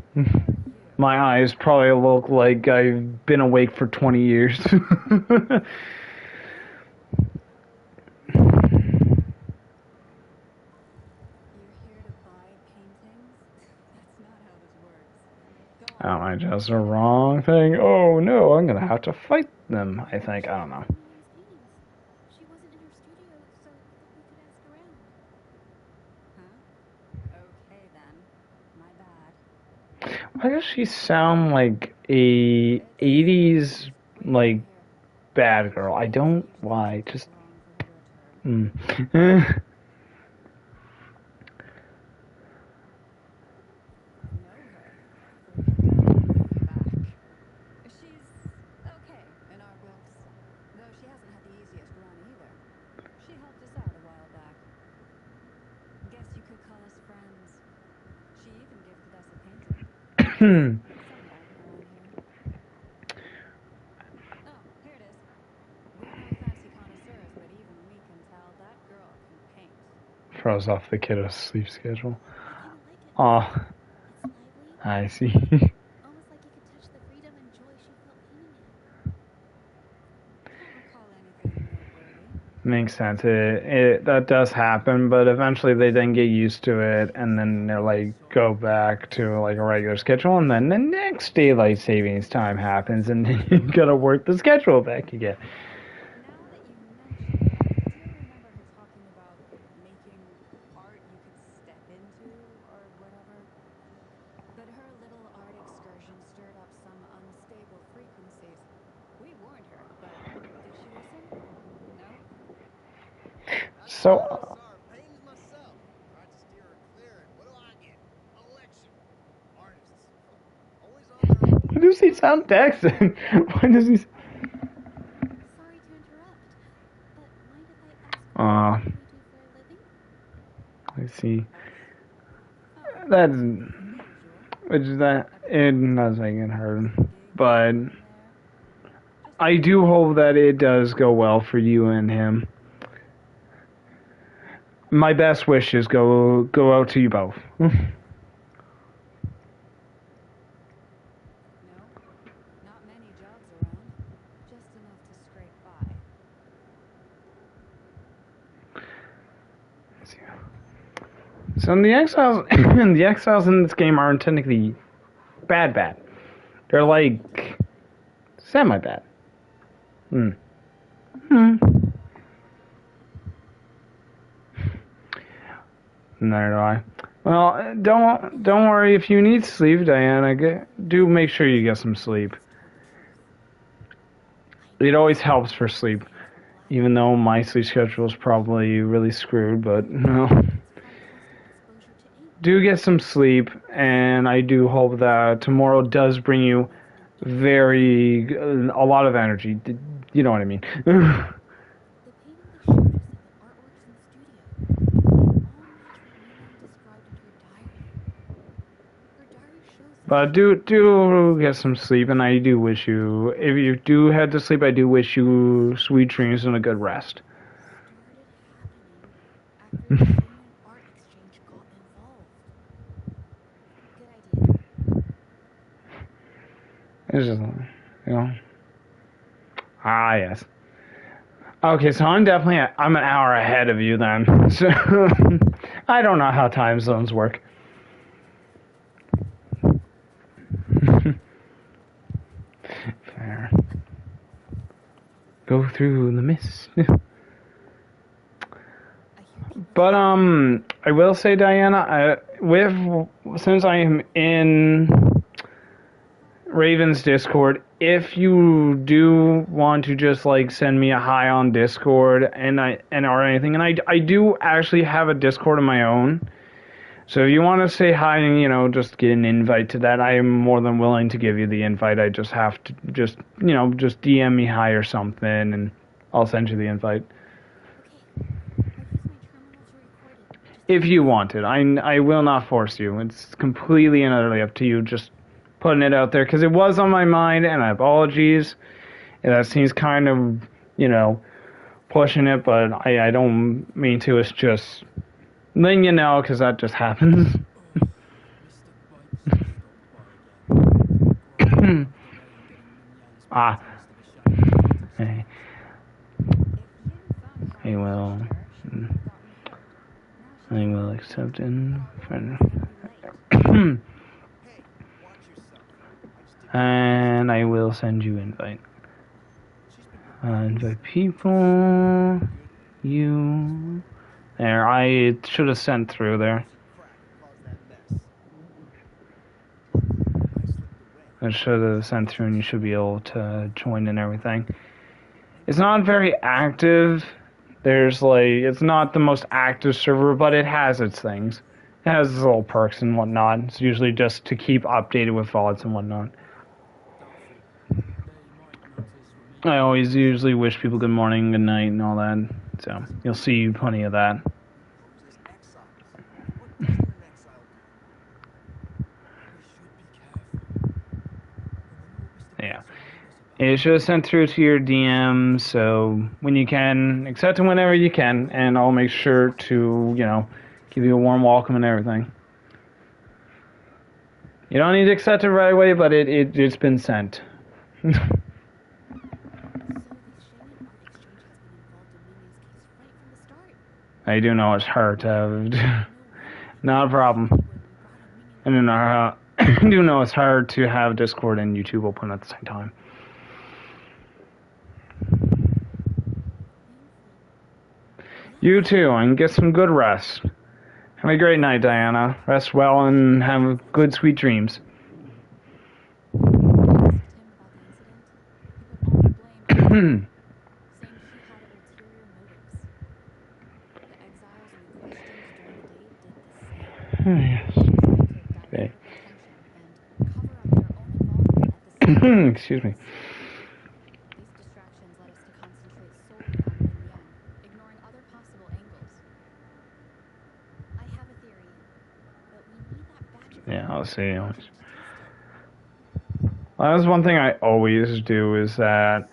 Speaker 1: My eyes probably look like I've been awake for 20 years. Oh, I just the wrong thing. Oh no, I'm gonna have to fight them. I think. I don't know. Why does she sound like a 80s like bad girl? I don't. Why? Just. Throws off the kiddo's sleep schedule. Oh, I see. Makes sense. That does happen, but eventually they then get used to it, and then they're like go back to like a regular schedule, and then the next daylight savings time happens, and then you gotta work the schedule back again. So, why does he sound Texan? Why does he?
Speaker 2: Sorry to interrupt, but mind if I ask what you do for a living?
Speaker 1: I see. That's which is that it does make it hard. But I do hope that it does go well for you and him. My best wishes go out to you both.
Speaker 4: No, not many jobs around. Just enough to scrape by.
Speaker 1: So the exiles, the exiles in this game aren't technically bad. They're like semi-bad. Hmm. Neither do I. Well, don't worry if you need sleep, Diana. Do make sure you get some sleep. It always helps for sleep, even though my sleep schedule is probably really screwed. But no, do get some sleep, and I do hope that tomorrow does bring you a lot of energy. You know what I mean? But do get some sleep, and I do wish you, if you do head to sleep, I do wish you sweet dreams and a good rest. It's just, you know. Ah, yes. Okay, so I'm an hour ahead of you then. So I don't know how time zones work. Fair. Go through the mist. But I will say, Diana, since I am in Raven's Discord, if you do want to just like send me a hi on Discord or anything, and I do actually have a Discord of my own. So if you want to say hi and just get an invite to that, I am more than willing to give you the invite. I just have to just DM me hi or something, and I'll send you the invite. If you want it, I will not force you. It's completely and utterly up to you. Just putting it out there because it was on my mind, and apologies. That seems kind of pushing it, but I don't mean to. It's just letting you know because that just happens. Ah. Hey. I will accept and and I will send you invite. Invite people. You. There, I should have sent through there. I should have sent through and you should be able to join and everything. It's not very active. It's not the most active server, but it has its things. It has its little perks and whatnot. It's usually just to keep updated with VODs and whatnot. I always usually wish people good morning, good night, and all that. So you'll see plenty of that. Yeah. It should have sent through to your DM, so when you can, accept it whenever you can, and I'll make sure to, give you a warm welcome and everything. You don't need to accept it right away, but it's been sent. I do know it's hard to have. Not a problem. I do know it's hard to have Discord and YouTube open at the same time. You too, and get some good rest. Have a great night, Diana. Rest well and have good, sweet dreams. Yes. Okay. Excuse me. Yeah, see. That's one thing I always do is that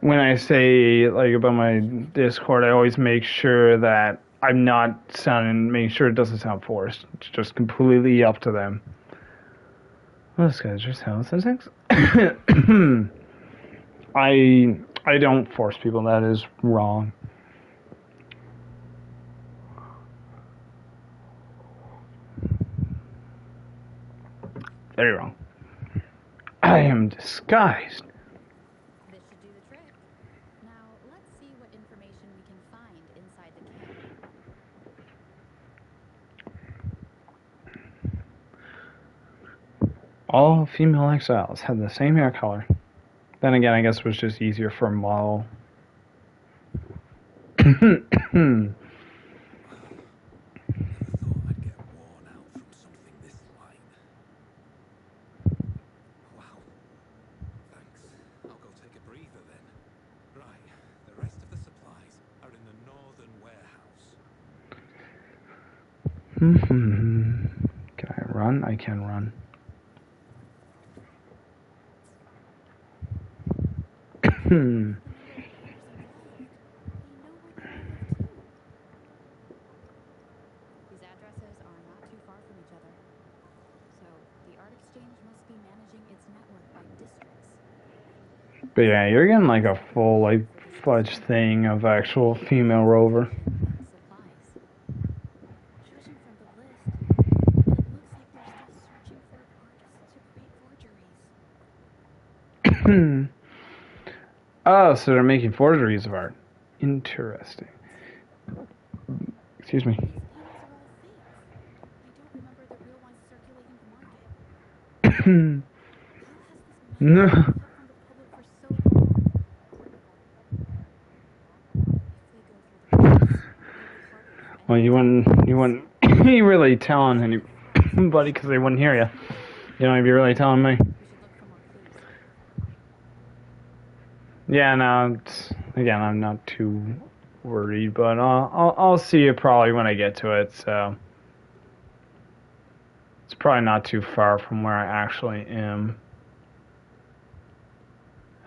Speaker 1: when I say like about my Discord, I always make sure that I'm not make sure it doesn't sound forced. It's just completely up to them. Well, this guy's just having sex. I don't force people. That is wrong. Very wrong. I am disguised.
Speaker 4: This should do the trick. Now, let's see what information we can find inside the camp.
Speaker 1: All female exiles had the same hair color. Then again, I guess it was just easier for a model.
Speaker 3: Never thought I'd get worn out from something this light. Wow. Thanks. I'll go take a breather then. Right. The rest of the supplies are in the northern warehouse.
Speaker 1: Can I run? I can run.
Speaker 4: These addresses are not too far from each other. So, the art exchange must be managing its network by districts.
Speaker 1: But yeah, you're getting like a full like fudge thing of actual female rover.
Speaker 4: Supplies. Judging from the list, it looks like they're still searching for artists to create forgeries.
Speaker 1: Oh, so they're making forgeries of art. Interesting. Excuse me.
Speaker 4: These paintings are all fakes. I don't remember the real ones circulating the market. How has this
Speaker 1: No.
Speaker 4: mess been kept from the public for so long? If they go through the process, it'll be harder for
Speaker 1: Well, you wouldn't be really telling anybody because they wouldn't hear you. You know, you'd be really telling me.
Speaker 4: We should look for more clues.
Speaker 1: Yeah, no. Again, I'm not too worried, but I'll see it probably when I get to it. So it's probably not too far from where I actually am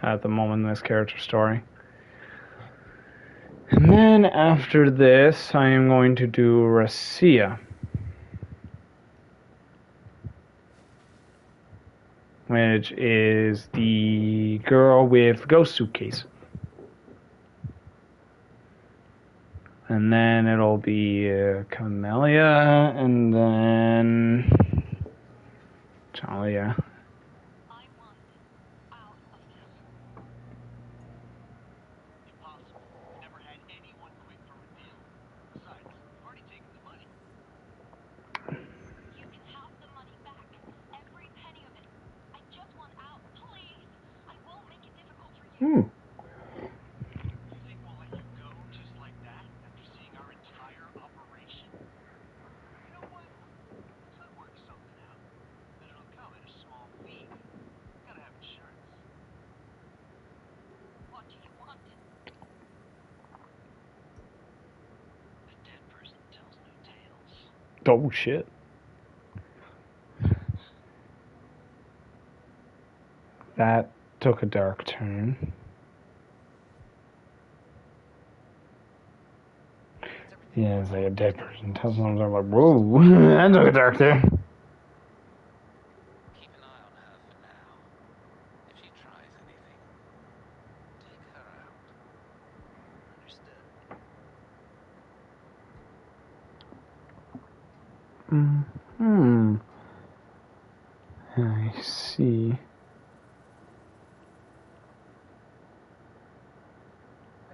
Speaker 1: at the moment in this character story. And then after this, I am going to do Racia, which is the girl with ghost suitcase. And then it'll be Camellia, and then Talia.
Speaker 5: I want out of this. Impossible. Never had anyone quit for a deal. Besides, you've already taken the money. You can have the money back. Every penny of it. I just want out. Please. I won't make it difficult for you. You think we'll let you go just like that after seeing our entire operation? You know what? We could work something out. But it'll come at a small fee. Gotta have insurance. What do you want? A dead person tells no tales.
Speaker 1: Oh shit. That took a dark turn. Yeah, it's like a dead person tells them, I'm like, whoa, that took a dark turn.
Speaker 3: Keep an eye on her for now. If she tries anything, take her out.
Speaker 1: Hmm. I see.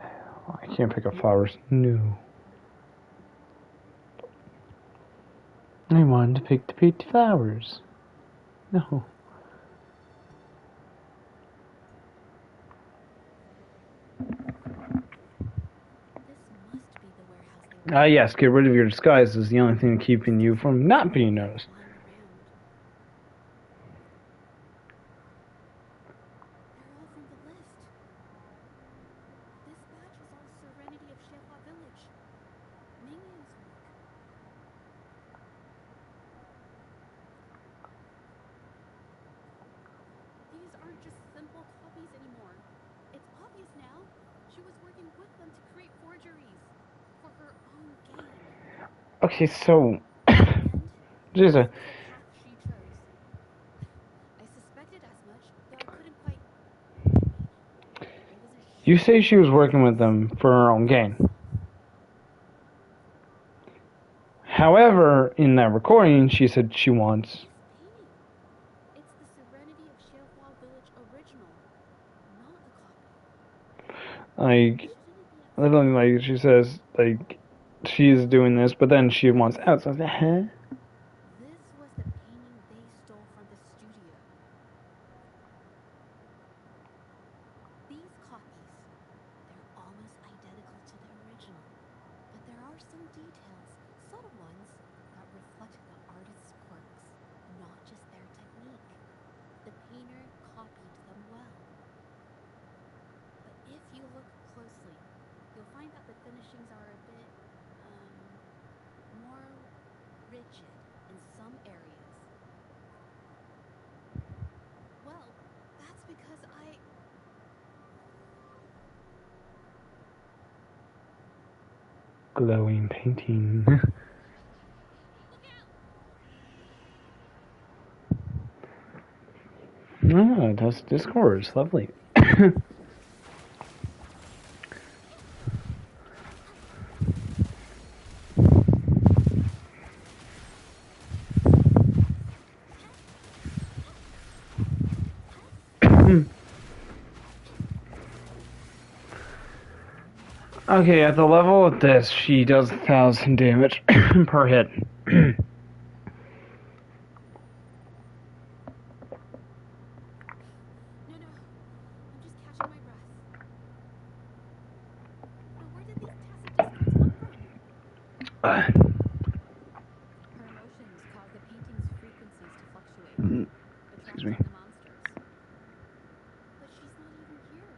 Speaker 1: I can't pick up flowers. No. I wanted to pick the pretty flowers. No.
Speaker 4: This must be the warehouse they were
Speaker 1: Yes, get rid of your disguise is the only thing keeping you from not being noticed.
Speaker 4: flying around. They're all from the list. This badge was all Serenity of Shefa Village. Mingyan's work. weren't just simple copies anymore. It's obvious now. She was working with them to create forgeries for her own gain.
Speaker 1: Okay, so
Speaker 4: And
Speaker 1: there's
Speaker 4: this
Speaker 1: a
Speaker 4: was the path she chose. I suspected as much, though I couldn't quite. I wasn't
Speaker 1: you
Speaker 4: sure.
Speaker 1: say she was working with them for her own gain. However, in that recording, she said she wants.
Speaker 4: This painting. It's the Serenity of Shelfwall Village original, not a copy.
Speaker 1: Like,
Speaker 4: Shouldn't it be
Speaker 1: literally,
Speaker 4: accepted?
Speaker 1: like, she says, like, she's doing this, but then she wants out. So I was like, huh?
Speaker 4: This was the painting they stole from the studio. These copies, they're almost identical to the original, but there are some details, subtle ones, that reflect the artist's quirks, not just their technique. The painter copied them well. But if you look closely, you'll find that the finishings are a bit, more rigid in some areas. Well, that's because
Speaker 1: Glowing painting. Ah, that's Discord. Lovely. Okay, at the level of this, she does 1,000 damage per hit.
Speaker 4: No, I'm just catching my breath. But where did these tacit discards come from? Her emotions cause the painting's frequencies to fluctuate,
Speaker 1: Excuse me.
Speaker 4: attracting the monsters. But she's not even here.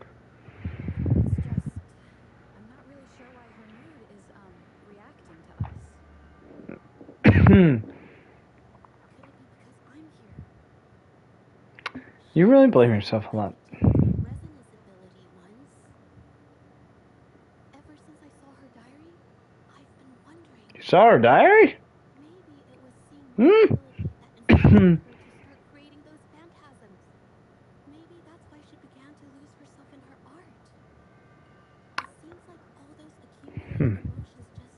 Speaker 4: It's just, I'm not really sure why her mood is, reacting to us. Could it be because I'm here?
Speaker 1: You really blame yourself a lot.
Speaker 4: Resonance ability once. Ever since I saw her diary, I've been wondering.
Speaker 1: You saw her diary?
Speaker 4: Maybe it was seeing my ability that inspired her to start creating those phantasms. Maybe that's why she began to lose herself in her art. It seems like all those accumulated emotions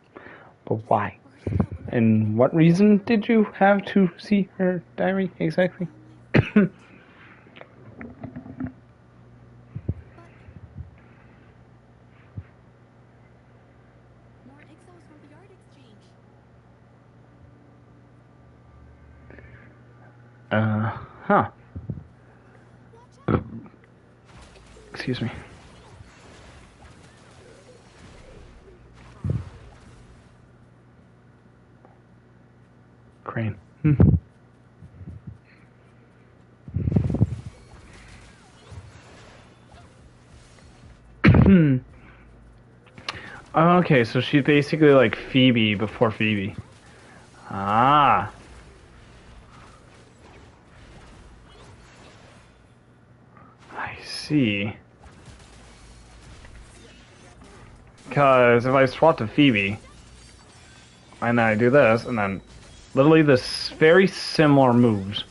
Speaker 1: But why?
Speaker 4: burst out when
Speaker 1: And what reason did you have to see her diary exactly?
Speaker 4: all my fault. But more exiles from the art exchange.
Speaker 1: Huh.
Speaker 4: Watch out!
Speaker 1: Excuse me. Crane. Okay, so she's basically like Phoebe before Phoebe. Ah. I see. Because if I swap to Phoebe, and then I do this, and then literally this very similar moves.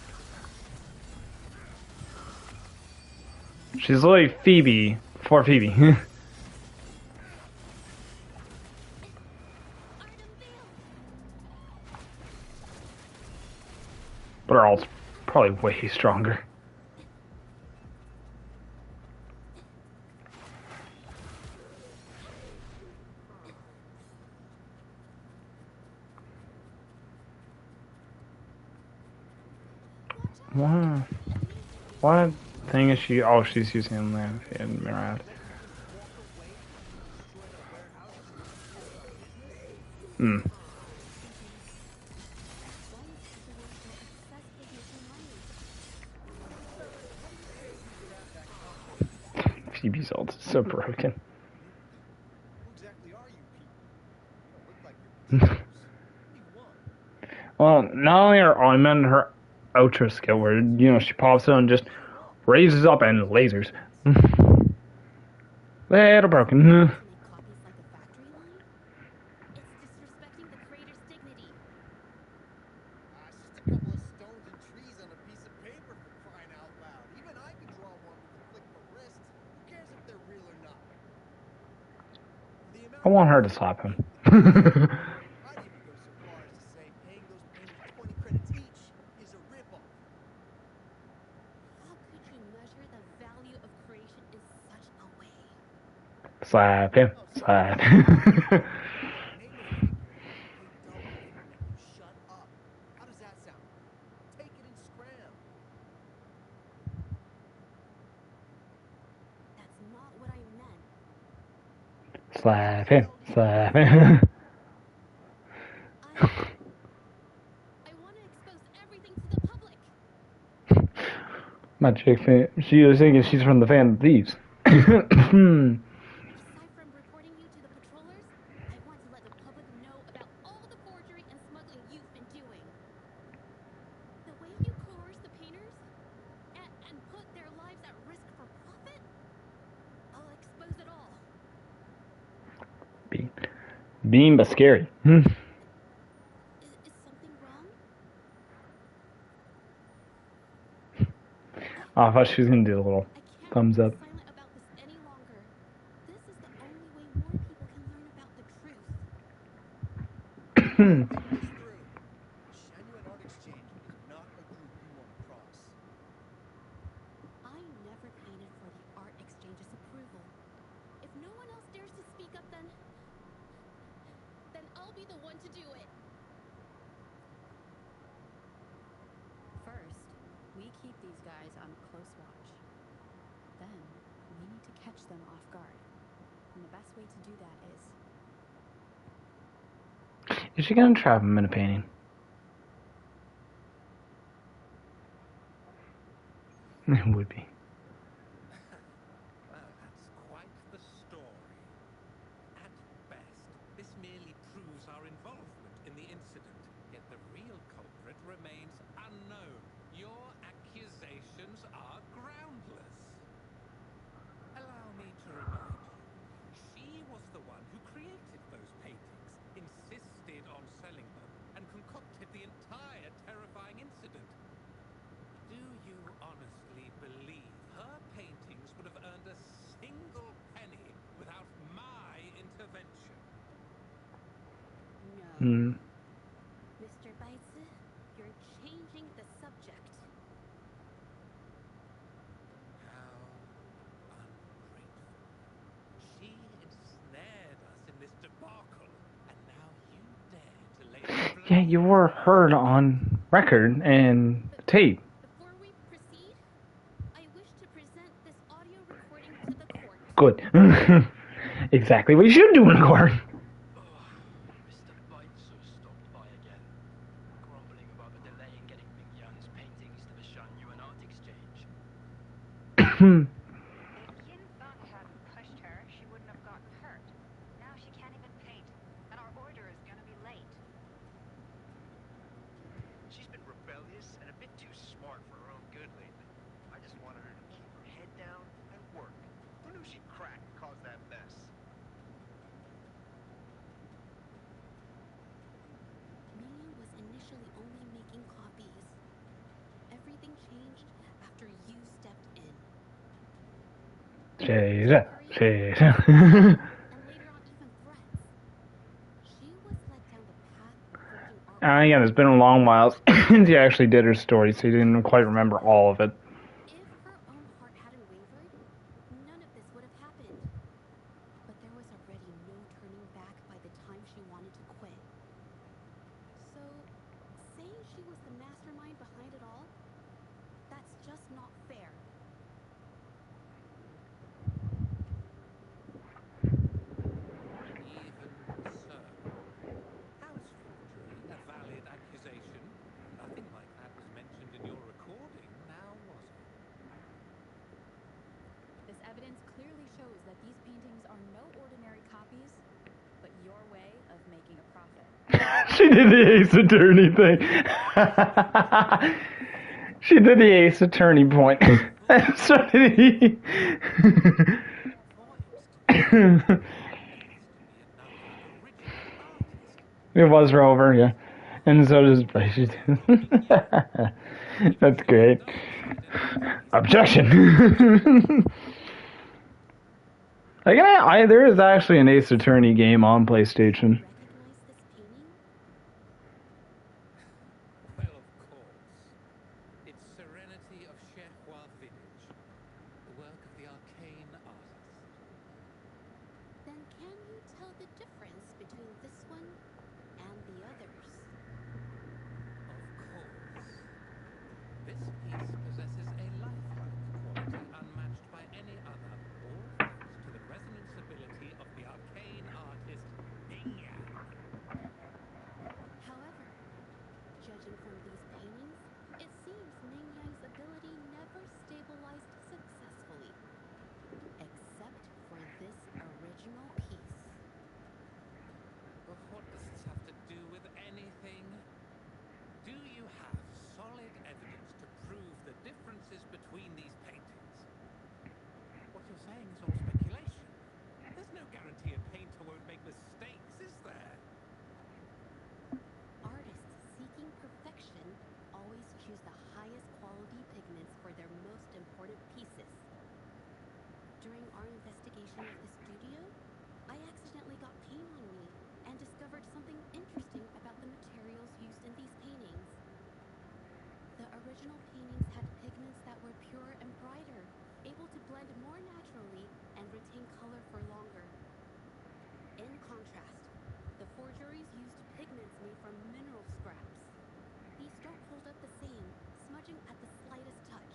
Speaker 1: She's literally Phoebe before Phoebe. But Earl's probably way stronger. Wow. What thing is she? Oh, she's using the Mirad. Hmm. Phoebe's ult is so broken.
Speaker 6: Who exactly are you people? You don't look like you're
Speaker 3: He won.
Speaker 1: Well, not only I meant her ultra skill, where she pops in and just raises up and lasers. Little broken.
Speaker 4: To make copies like a factory line? It's disrespecting the creator's dignity.
Speaker 6: It's just a couple of stones and trees on a piece of paper for crying out loud. Even I could draw one with a click of a wrist. Who cares if they're real or not? For the amount
Speaker 1: I want her to
Speaker 6: of
Speaker 1: slap him.
Speaker 6: I'd even go so far as to say paying those painters 20 credits each is a ripoff.
Speaker 4: How could you measure the value of creation in such a way?
Speaker 1: Slap him.
Speaker 6: Oh,
Speaker 1: Slap.
Speaker 6: name a figure that would pay double if it meant you shut up. How does that sound? Take it and scram.
Speaker 4: That's not what I meant.
Speaker 1: Slap him. Slap him.
Speaker 4: I want to expose everything to the public.
Speaker 1: My chick, she was thinking she's from the Fan of Thieves.
Speaker 4: Aside from reporting you to the patrollers, I want to let the public know about all the forgery and smuggling you've been doing. The way you coerce the painters and put their lives at risk for profit? I'll expose it all.
Speaker 1: Being but scary.
Speaker 4: Is something wrong?
Speaker 1: Oh, I thought she was gonna do a little
Speaker 4: I can't
Speaker 1: thumbs up.
Speaker 4: remain silent about this any longer. This is the only way more people can learn about the truth.
Speaker 6: Think this through. Genuine Art Exchange is not a group you want to cross.
Speaker 4: I never painted for the art exchange's approval. If no one else dares to speak up, then I'll be the one to do it.
Speaker 7: First, we keep these guys on close watch. Then, we need to catch them off guard. And the best way to do that is...
Speaker 1: Is she gonna trap him in a painting? It would be.
Speaker 3: Well, that's quite the story. At best, this merely proves our involvement in the incident, yet the real culprit remains unknown. Your accusations are groundless. Allow me to remind you, she was the one who created those paintings, insisted on selling them, and concocted the entire terrifying incident. Do you honestly believe her paintings would have earned a single penny without my intervention?
Speaker 4: No. Mr. Baitze, you're changing the subject.
Speaker 3: How ungrateful. She ensnared us in this debacle, and now you dare to lay the
Speaker 1: Yeah,
Speaker 3: blame.
Speaker 1: you were heard on record and tape.
Speaker 4: Before we proceed, I wish to present this audio recording to the court.
Speaker 1: Good. Exactly what you should do in court.
Speaker 8: Mr. Baitzer stopped by again, grumbling about the delay in getting Ming Yan's paintings to the Shan-Yuan Art Exchange.
Speaker 9: If Yin Feng hadn't pushed her, she wouldn't have gotten hurt. Now she can't even paint, and our order is gonna be late.
Speaker 8: She's been rebellious and a bit too smart for her own good lately. I just wanted her to keep her head down and work. Who knew she'd crack and cause that mess?
Speaker 4: Ming was initially only making copies. Everything changed after you stepped in.
Speaker 1: Jesus. Jesus.
Speaker 4: And later on, even threats. She was led down the path of forging art.
Speaker 1: Again, it's been a long while since you actually did her story, so you didn't quite remember all of it.
Speaker 4: If her own heart hadn't wavered, none of this would have happened. But there was already no turning back by the time she wanted to quit. So, saying she was the mastermind behind it all, that's just not fair.
Speaker 3: Even so, how is forgery a valid accusation? Nothing like that was mentioned in your recording, now was
Speaker 1: She did the Ace Attorney thing. She did the Ace Attorney point. So did he. It was Rover, yeah. And so does That's great. Objection. Like, there is actually an Ace Attorney game on PlayStation.
Speaker 4: Recognize this painting?
Speaker 3: Well, of course. It's Serenity of Cherbois Village, the work of the arcane artist.
Speaker 4: Then can you tell the difference between this one and the others?
Speaker 3: Of course. This piece possesses a lifelike quality unmatched by any other, all thanks to the resonance ability of the arcane artist Bing Yan.
Speaker 4: However, judging from these paintings, it seems Ming Yang's ability never stabilized successfully. Except for this original piece.
Speaker 3: Well, what does this have to do with anything? Do you have solid evidence to prove the differences between these paintings? What you're saying is all speculation. There's no guarantee a painter won't make mistakes, is there?
Speaker 4: Artists seeking perfection always choose the highest quality pigments for their most important pieces. During our investigation of the studio, I accidentally got paint on me and discovered something interesting about the materials used in these paintings. The original paintings had pigments that were purer and brighter, able to blend more naturally and retain color for longer. In contrast, the forgeries used pigments made from mineral scraps. These don't hold up the same, smudging at the slightest touch.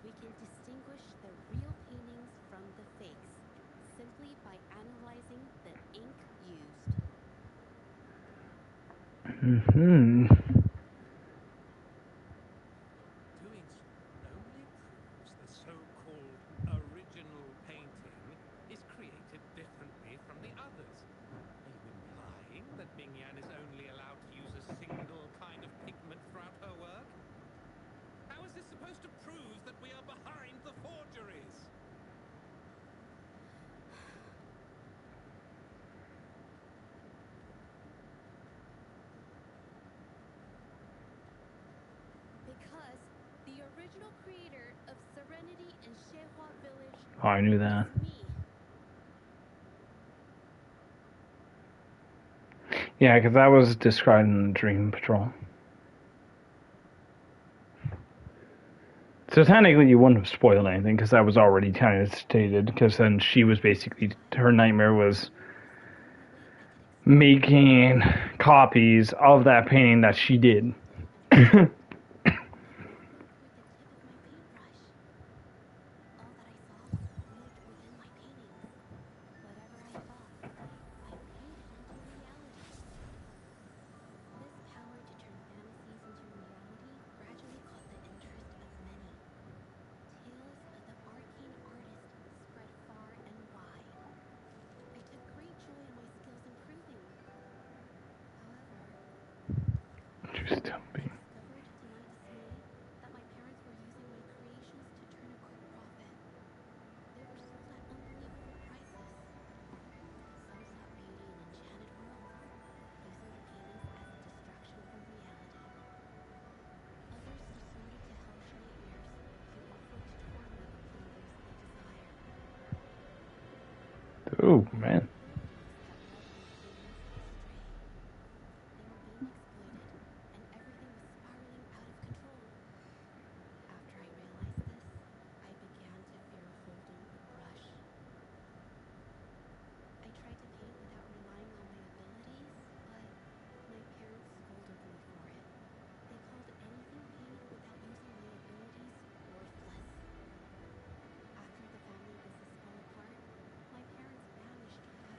Speaker 4: We can distinguish the real paintings from the fakes simply by analyzing the ink used.
Speaker 1: Mm-hmm.
Speaker 3: Doing so only proves the so-called original painting is created differently from the others. Are you implying that Bing Yan is only allowed to use a single kind of pigment throughout her work? How is this supposed to prove that we are behind the forgeries?
Speaker 4: Because the original creator of Serenity and Cherbois Village
Speaker 1: Oh, I knew that.
Speaker 4: is me.
Speaker 1: Yeah, because that was described in Dream Patrol. So technically you wouldn't have spoiled anything because that was already kind of stated, because then she was basically, her nightmare was making copies of that painting that she did.
Speaker 4: With the tip of my paintbrush. All that I saw moved within my paintings. Whatever I thought, I painted into reality. This power to turn fantasies into reality gradually caught the interest of many. Tales of the arcane artist spread far and wide. I took great joy in my skills improving. However,
Speaker 1: Just tell
Speaker 4: I
Speaker 1: me.
Speaker 4: discovered to my dismay that my parents were using my creations to turn a quick profit. They were sold at unbelievable prices. Some stopped painting in enchanted worlds, using the paintings as a distraction from reality. Others resorted to hellish nightmares to inflict torment upon those they desire.
Speaker 1: Oh,
Speaker 4: My
Speaker 1: man.
Speaker 4: abilities had led my paintings astray. They were being exploited, and everything was spiraling out of control. After I realized this, I began to fear holding a brush. I tried to paint without relying on my abilities, but my parents scolded me for it. They called anything painted without using my abilities worthless. After the family business fell apart, my parents banished me out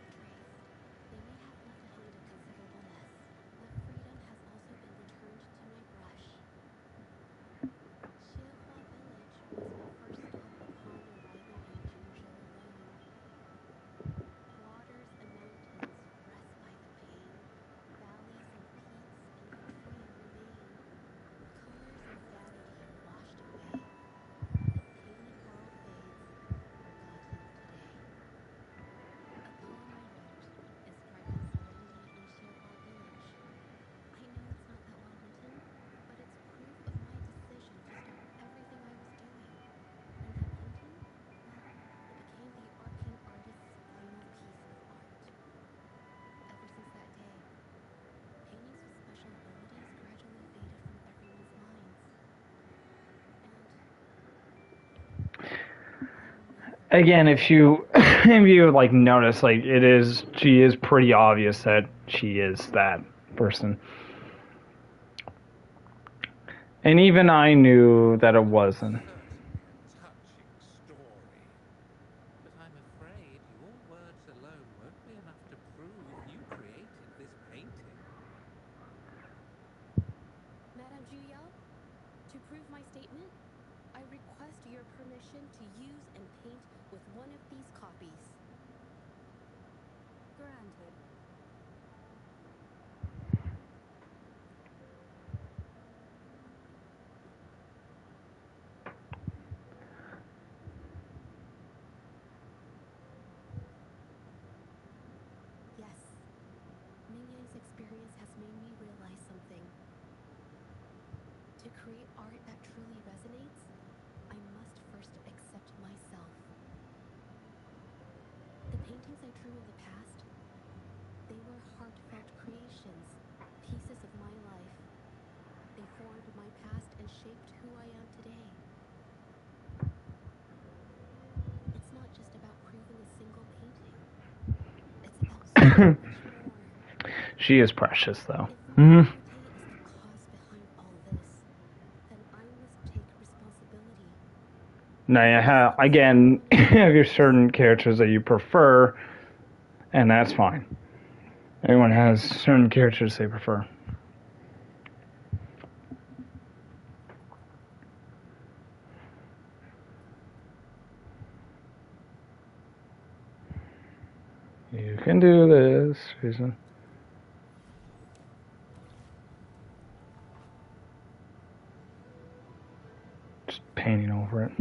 Speaker 1: again, if you if you like notice, like she is pretty obvious that she is that person. And even I knew that it wasn't.
Speaker 3: Certainly a touching story. But I'm afraid your words alone won't be enough to prove you created this painting.
Speaker 4: Madame Juliet, to prove my statement, I request your permission to use and paint with one of these copies.
Speaker 7: Granted.
Speaker 4: Yes, Mingyang's experience has made me realize something. To create art that truly resonates, I must first accept myself. The paintings I drew in the past, they were heartfelt creations, pieces of my life. They formed my past and shaped who I am today. It's not just about proving a single painting. It's about so much more.
Speaker 1: She is precious, though.
Speaker 4: If my arte is the cause behind all this, then I must take responsibility.
Speaker 1: Now, again, you have your certain characters that you prefer, and that's fine. Everyone has certain characters they prefer. You can do this, Susan. Just painting over it.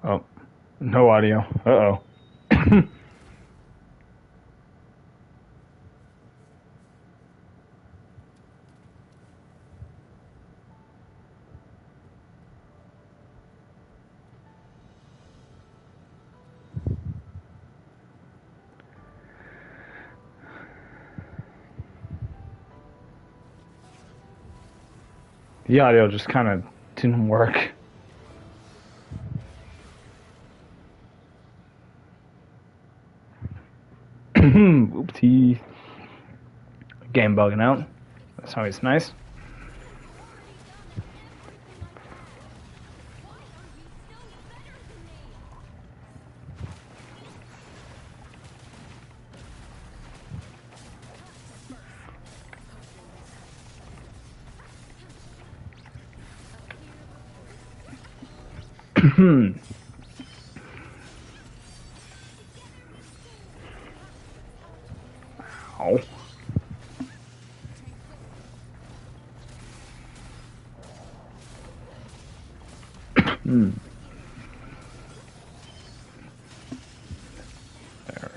Speaker 1: Oh, no audio. Uh-oh. The audio just kind of didn't work. Oopsie. Game bugging out. That's always nice. Ow. There.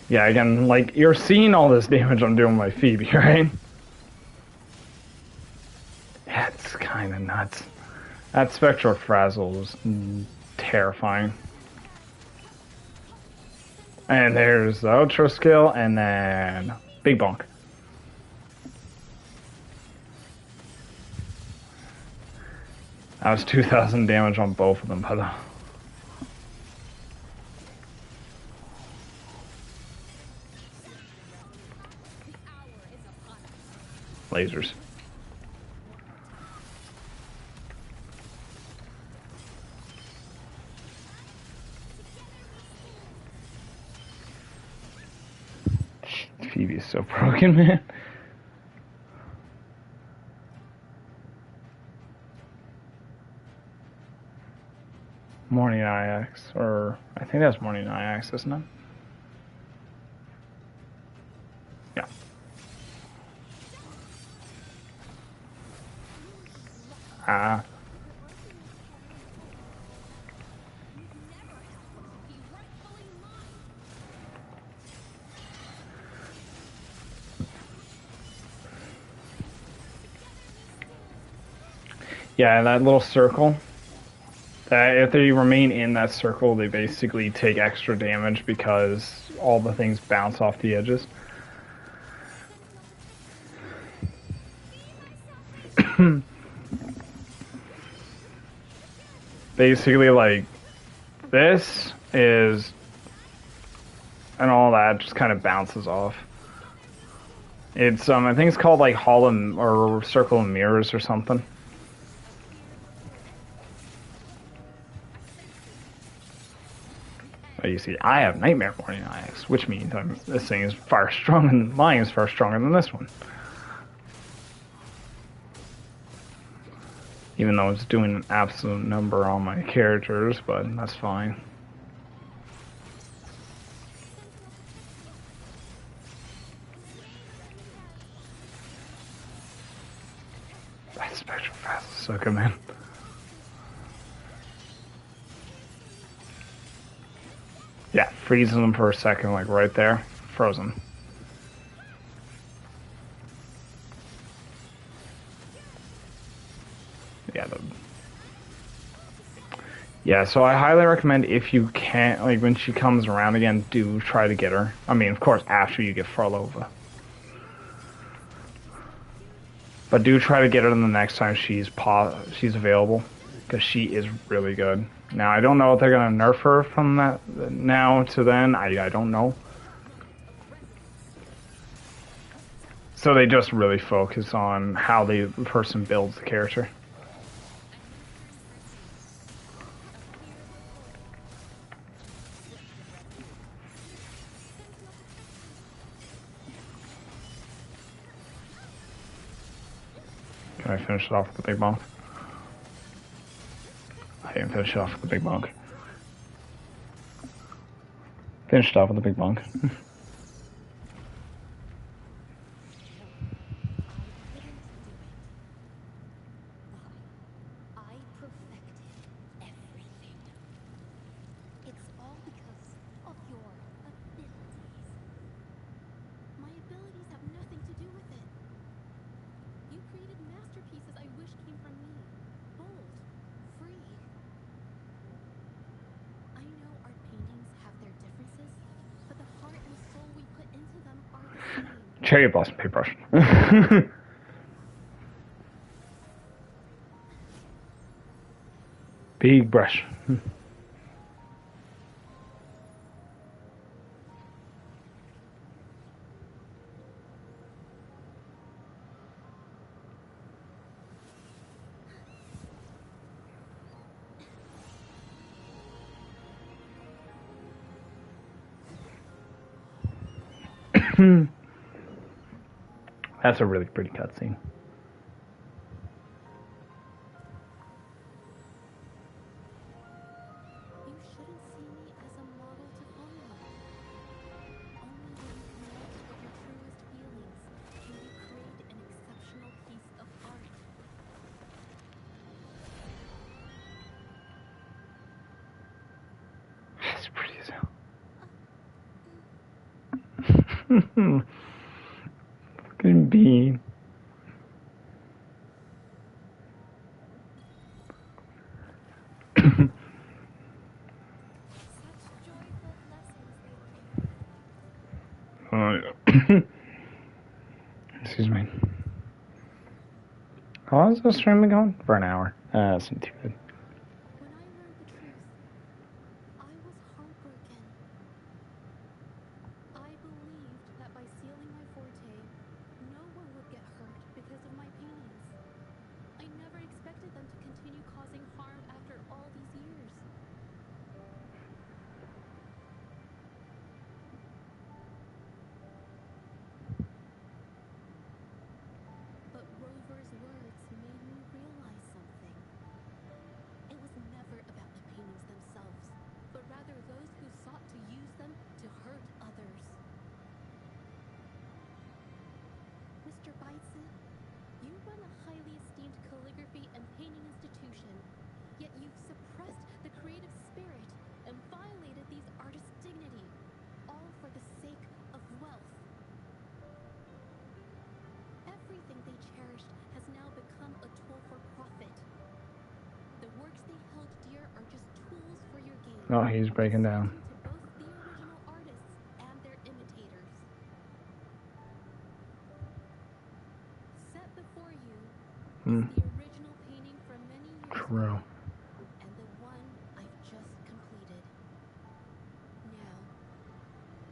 Speaker 1: Yeah, again, like, you're seeing all this damage I'm doing with my Phoebe, right? That's kind of nuts. That Spectral Frazzle was terrifying. And there's the outro skill, and then Big Bonk. That was 2,000 damage on both of them, by the lasers. Phoebe's so broken, man. Morning IX, or I think that's Morning IX, isn't it? Yeah. Ah. Yeah, that little circle. If they remain in that circle, they basically take extra damage because all the things bounce off the edges. Basically, like, this is, and all that just kind of bounces off. It's I think it's called like Hall and or Circle of Mirrors or something. You see, I have Nightmare Morning Eyes, which means this thing is far stronger. Mine is far stronger than this one. Even though it's doing an absolute number on my characters, but that's fine. That spectral fast is so good, man. Yeah, freezing them for a second, like right there, frozen. Yeah, so I highly recommend if you can't, like when she comes around again, do try to get her. I mean, of course, after you get Frolova. But do try to get her the next time she's available, because she is really good. Now, I don't know if they're going to nerf her from that now to then. I don't know. So they just really focus on how the person builds the character. Can I finish it off with the big bonk? I didn't finish it off with the big bonk. Finish it off with the big bonk.
Speaker 4: I perfected everything. It's all because of your abilities. My abilities have nothing to do with it. You created masterpieces I wish came from me. Bold, free. I know art paintings have their differences, but the heart and soul we put into them are the same.
Speaker 1: Cherry blossom paintbrush. Big brush. That's a really pretty cutscene.
Speaker 4: You shouldn't see me as a model to follow. Only when you connect with your truest feelings can you create an exceptional piece of art.
Speaker 1: That's pretty as hell. Fucking bean. Excuse me. How long is this stream been going? For an hour. That's not too good.
Speaker 4: When I learned the truth, I was heartbroken. I believed that by sealing my forte, no one would get hurt because of my paintings. I never expected them to continue causing harm after all these years. But Rover's words made me realize something. It was never about the paintings themselves, but rather those who sought to use them to hurt others. Mr. Bison, you run a highly esteemed calligraphy and painting institution, yet you've suppressed the creative spirit and violated these artists' dignity, all for the sake of wealth. Everything they cherished has now become a tool for profit.
Speaker 1: Oh, he's breaking down.
Speaker 4: To both the original artists and their imitators. Set before you is the original painting from many years
Speaker 1: True.
Speaker 4: ago, and the one I've just completed. Now,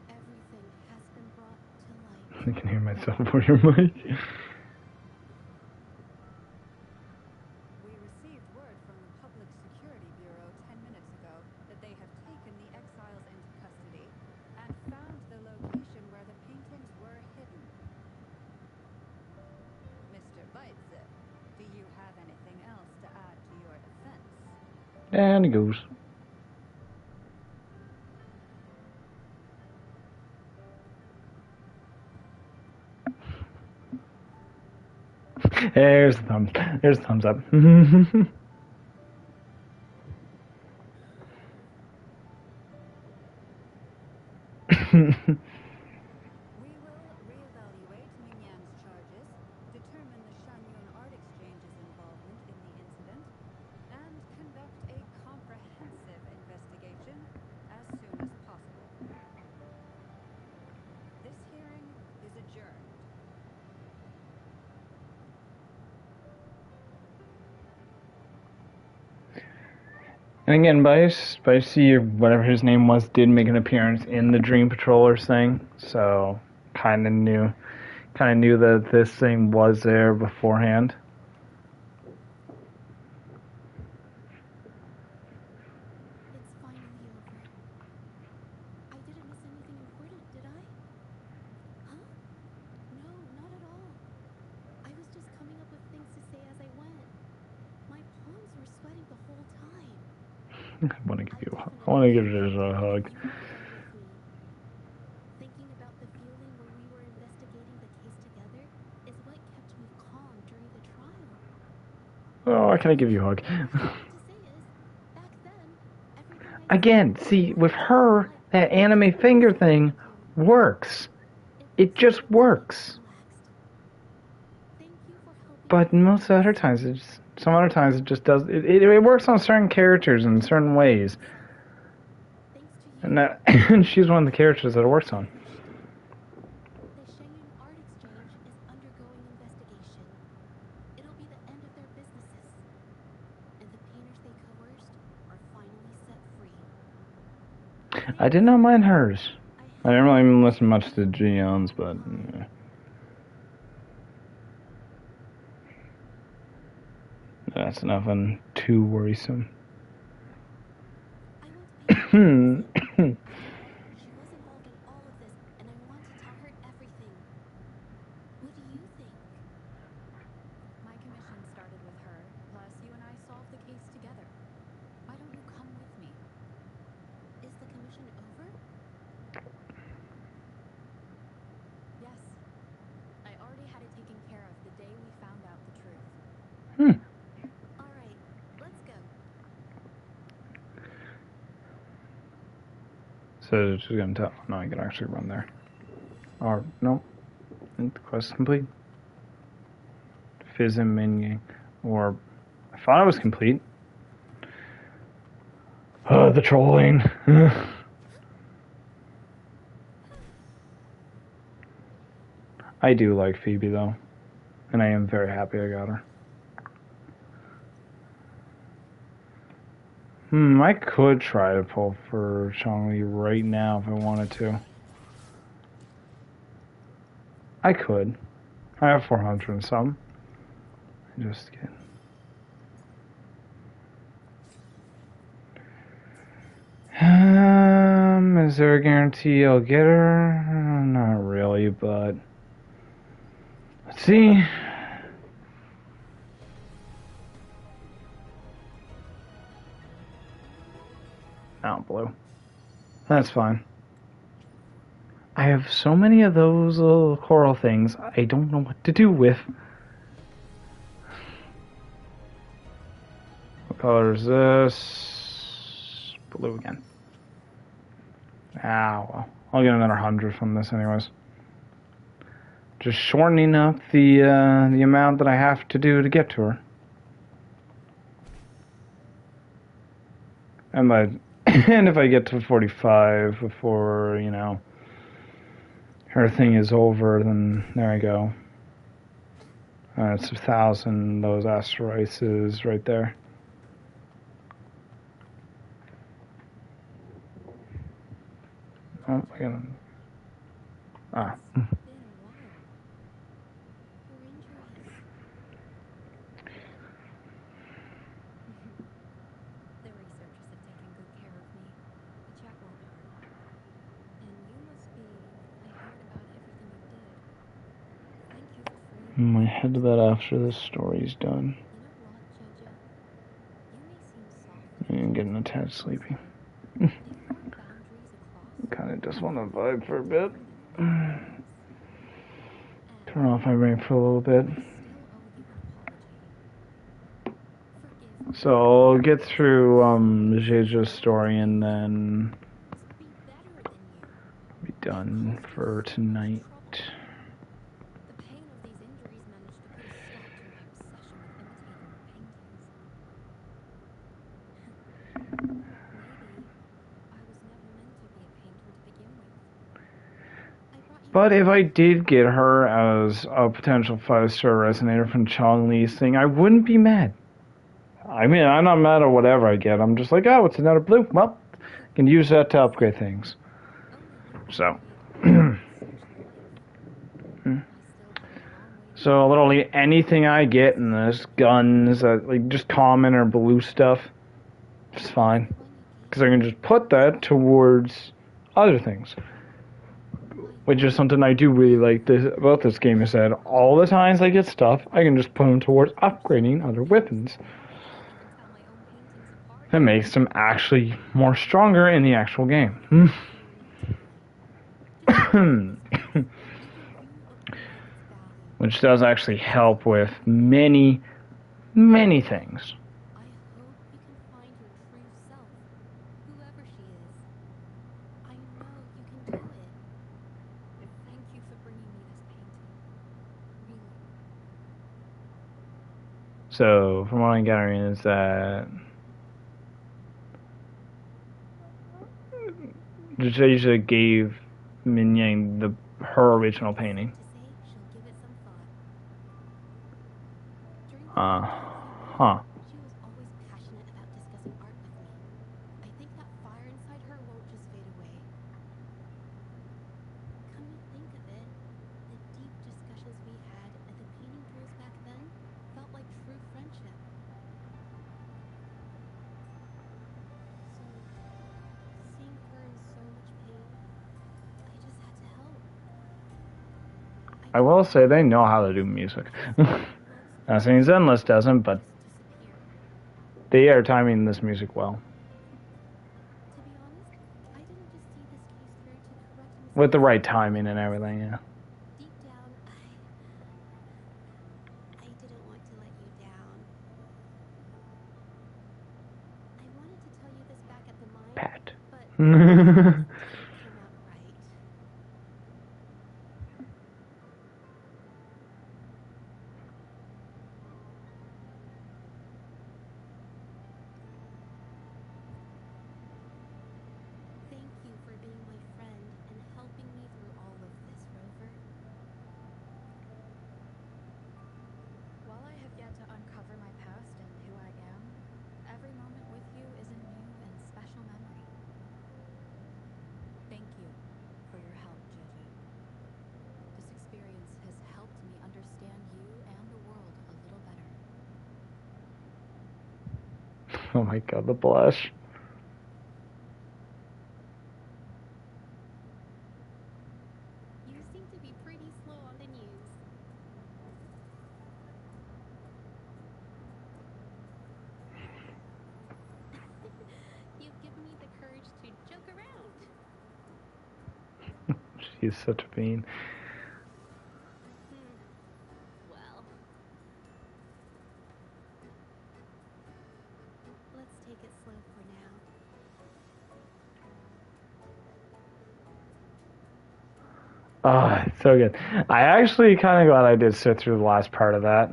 Speaker 4: everything has been brought to light.
Speaker 1: I can hear myself over your mic.
Speaker 7: We received word from the Public Security Bureau 10 minutes ago that they have taken the exiles into custody and found the location where the paintings were hidden. Mr. Bitezip, do you have anything else to add to your defense?
Speaker 1: And he goes. There's the thumbs. There's the thumbs up.
Speaker 7: We will reevaluate Minyan's charges, determine the Shanyun Art Exchange's involvement in the incident, and conduct a comprehensive investigation as soon as possible. This hearing is adjourned.
Speaker 1: And again, Spicy, or whatever his name was, did make an appearance in the Dream Patrollers thing, so kind of knew that this thing was there beforehand.
Speaker 4: It's finally over. I didn't miss anything important, did I? Huh? No, not at all. I was just coming up with things to say as I went. My palms were sweating the whole time.
Speaker 1: I want to give you a hug.
Speaker 4: Thinking about the feeling when we were investigating the case together is what kept me calm during the trial.
Speaker 1: Oh, can I give you a hug?
Speaker 4: All I have to say is, back then, everything I
Speaker 1: Again, see, with her, that anime finger thing works. It just works.
Speaker 4: Thank you for helping.
Speaker 1: But most other times, some other times it just does. It works on certain characters in certain ways. And that, and she's one of the characters that it works on.
Speaker 4: The Shanyun Art Exchange is undergoing investigation. It'll be the end of their businesses. And the painters they coerced are finally set free.
Speaker 1: I did not mind hers. I didn't really even listen much to Ji-yeon's, but... That's nothing too worrisome.
Speaker 4: She was involved in all of this, and I want to tell her everything. What do you think?
Speaker 7: My commission started with her, plus you and I solved the case together. Why don't you come with me?
Speaker 4: Is the commission over?
Speaker 7: Yes. I already had it taken care of the day we found out the truth.
Speaker 4: All right, let's go.
Speaker 1: So she's gonna tell. No, I can actually run there. Or, no. Quest complete. Fizz and Minion. Or, I thought it was complete. The trolling. I do like Phoebe, though. And I am very happy I got her. I could try to pull for Chong-Li right now if I wanted to. I could. I have 400 and some. Just kidding. Is there a guarantee I'll get her? Not really, but... Let's see. Oh, blue. That's fine. I have so many of those little coral things I don't know what to do with. What color is this? Blue again. Ah, well. I'll get another 100 from this anyways. Just shortening up the amount that I have to do to get to her. And by And if I get to 45 before, you know, her thing is over, then there I go. It's 1,000, those asteroids is right there. Oh, I gotta... Ah.
Speaker 2: It's been a while. Her injuries. The researchers have taken good care of me. The jack won't hurt. And you must be... I heard about everything you did. Thank you for freeing
Speaker 1: I
Speaker 2: me.
Speaker 1: might head to bed after this story's done.
Speaker 2: You know what, Jojo? You may seem soft.
Speaker 1: I'm getting a tad sleepy.
Speaker 2: They form boundaries across.
Speaker 1: Kind of just want to vibe for a bit.
Speaker 2: And
Speaker 1: Turn off my brain for a little bit.
Speaker 2: I still owe you an apology. Forgive me.
Speaker 1: So I'll get through Jeja's story and then
Speaker 2: To be better than you.
Speaker 1: be done for tonight.
Speaker 2: The pain of these injuries managed to put a stop to my obsession with imitating your paintings. Maybe I was never meant to be a painter to begin with. I brought you
Speaker 1: But if I did get her as a potential 5-star resonator from Chong Li's thing, I wouldn't be mad. I mean, I'm not mad at whatever I get. I'm just like, oh, it's another blue. Well, I can use that to upgrade things. So. So literally anything I get in this, guns, like just common or blue stuff, it's fine. Because I can just put that towards other things. Which is something I do really like about this game, is that all the times I get stuff, I can just put them towards upgrading other weapons. That makes them actually more stronger in the actual game. Which does actually help with many, many things.
Speaker 2: I hope you can find your true self, whoever she is. I know you can do it. Thank you for bringing me this painting. Really.
Speaker 1: So, from what I'm gathering is that Jaja gave Min Yang her original painting.
Speaker 2: To say she'll give it some thought. During the
Speaker 1: Huh.
Speaker 2: She was always passionate about discussing art with me. I think that fire inside her won't just fade away. Come to think of it, the deep discussions we had at the painting drills back then felt like true friendship. So, seeing her in so much pain, I just had to help.
Speaker 1: I will say they know how to do music. Not saying Zenless doesn't, but
Speaker 2: Disappear.
Speaker 1: they are timing this music well.
Speaker 2: To be honest, I didn't just see this case through to correct mistakes.
Speaker 1: With the right timing and everything, yeah.
Speaker 2: Deep down, I didn't want to let you down. I wanted to tell you this back at the mine,
Speaker 1: Pat.
Speaker 2: but it didn't come out right. Thank you for being my friend and helping me through all of this, Rover.
Speaker 7: While I have yet to uncover my past and who I am, every moment with you is a new and special memory. Thank you for your help, Jojo. This experience has helped me understand you and the world a little better.
Speaker 1: Oh my god, the blush.
Speaker 2: You seem to be pretty slow on the news. You've given me the courage to joke around.
Speaker 1: She's such a bean.
Speaker 2: Well, let's take it slow for now.
Speaker 1: Oh, it's so good. I actually kind of glad I did sit through the last part of that.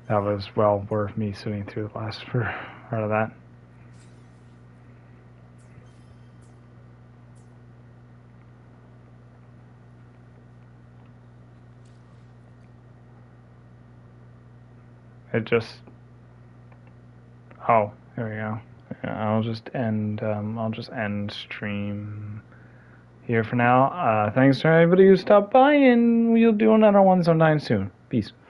Speaker 1: that was well worth me sitting through the last part of that. It just... Oh, here we go. Yeah, I'll just end stream here for now. Thanks to everybody who stopped by, and we'll do another one sometime soon. Peace.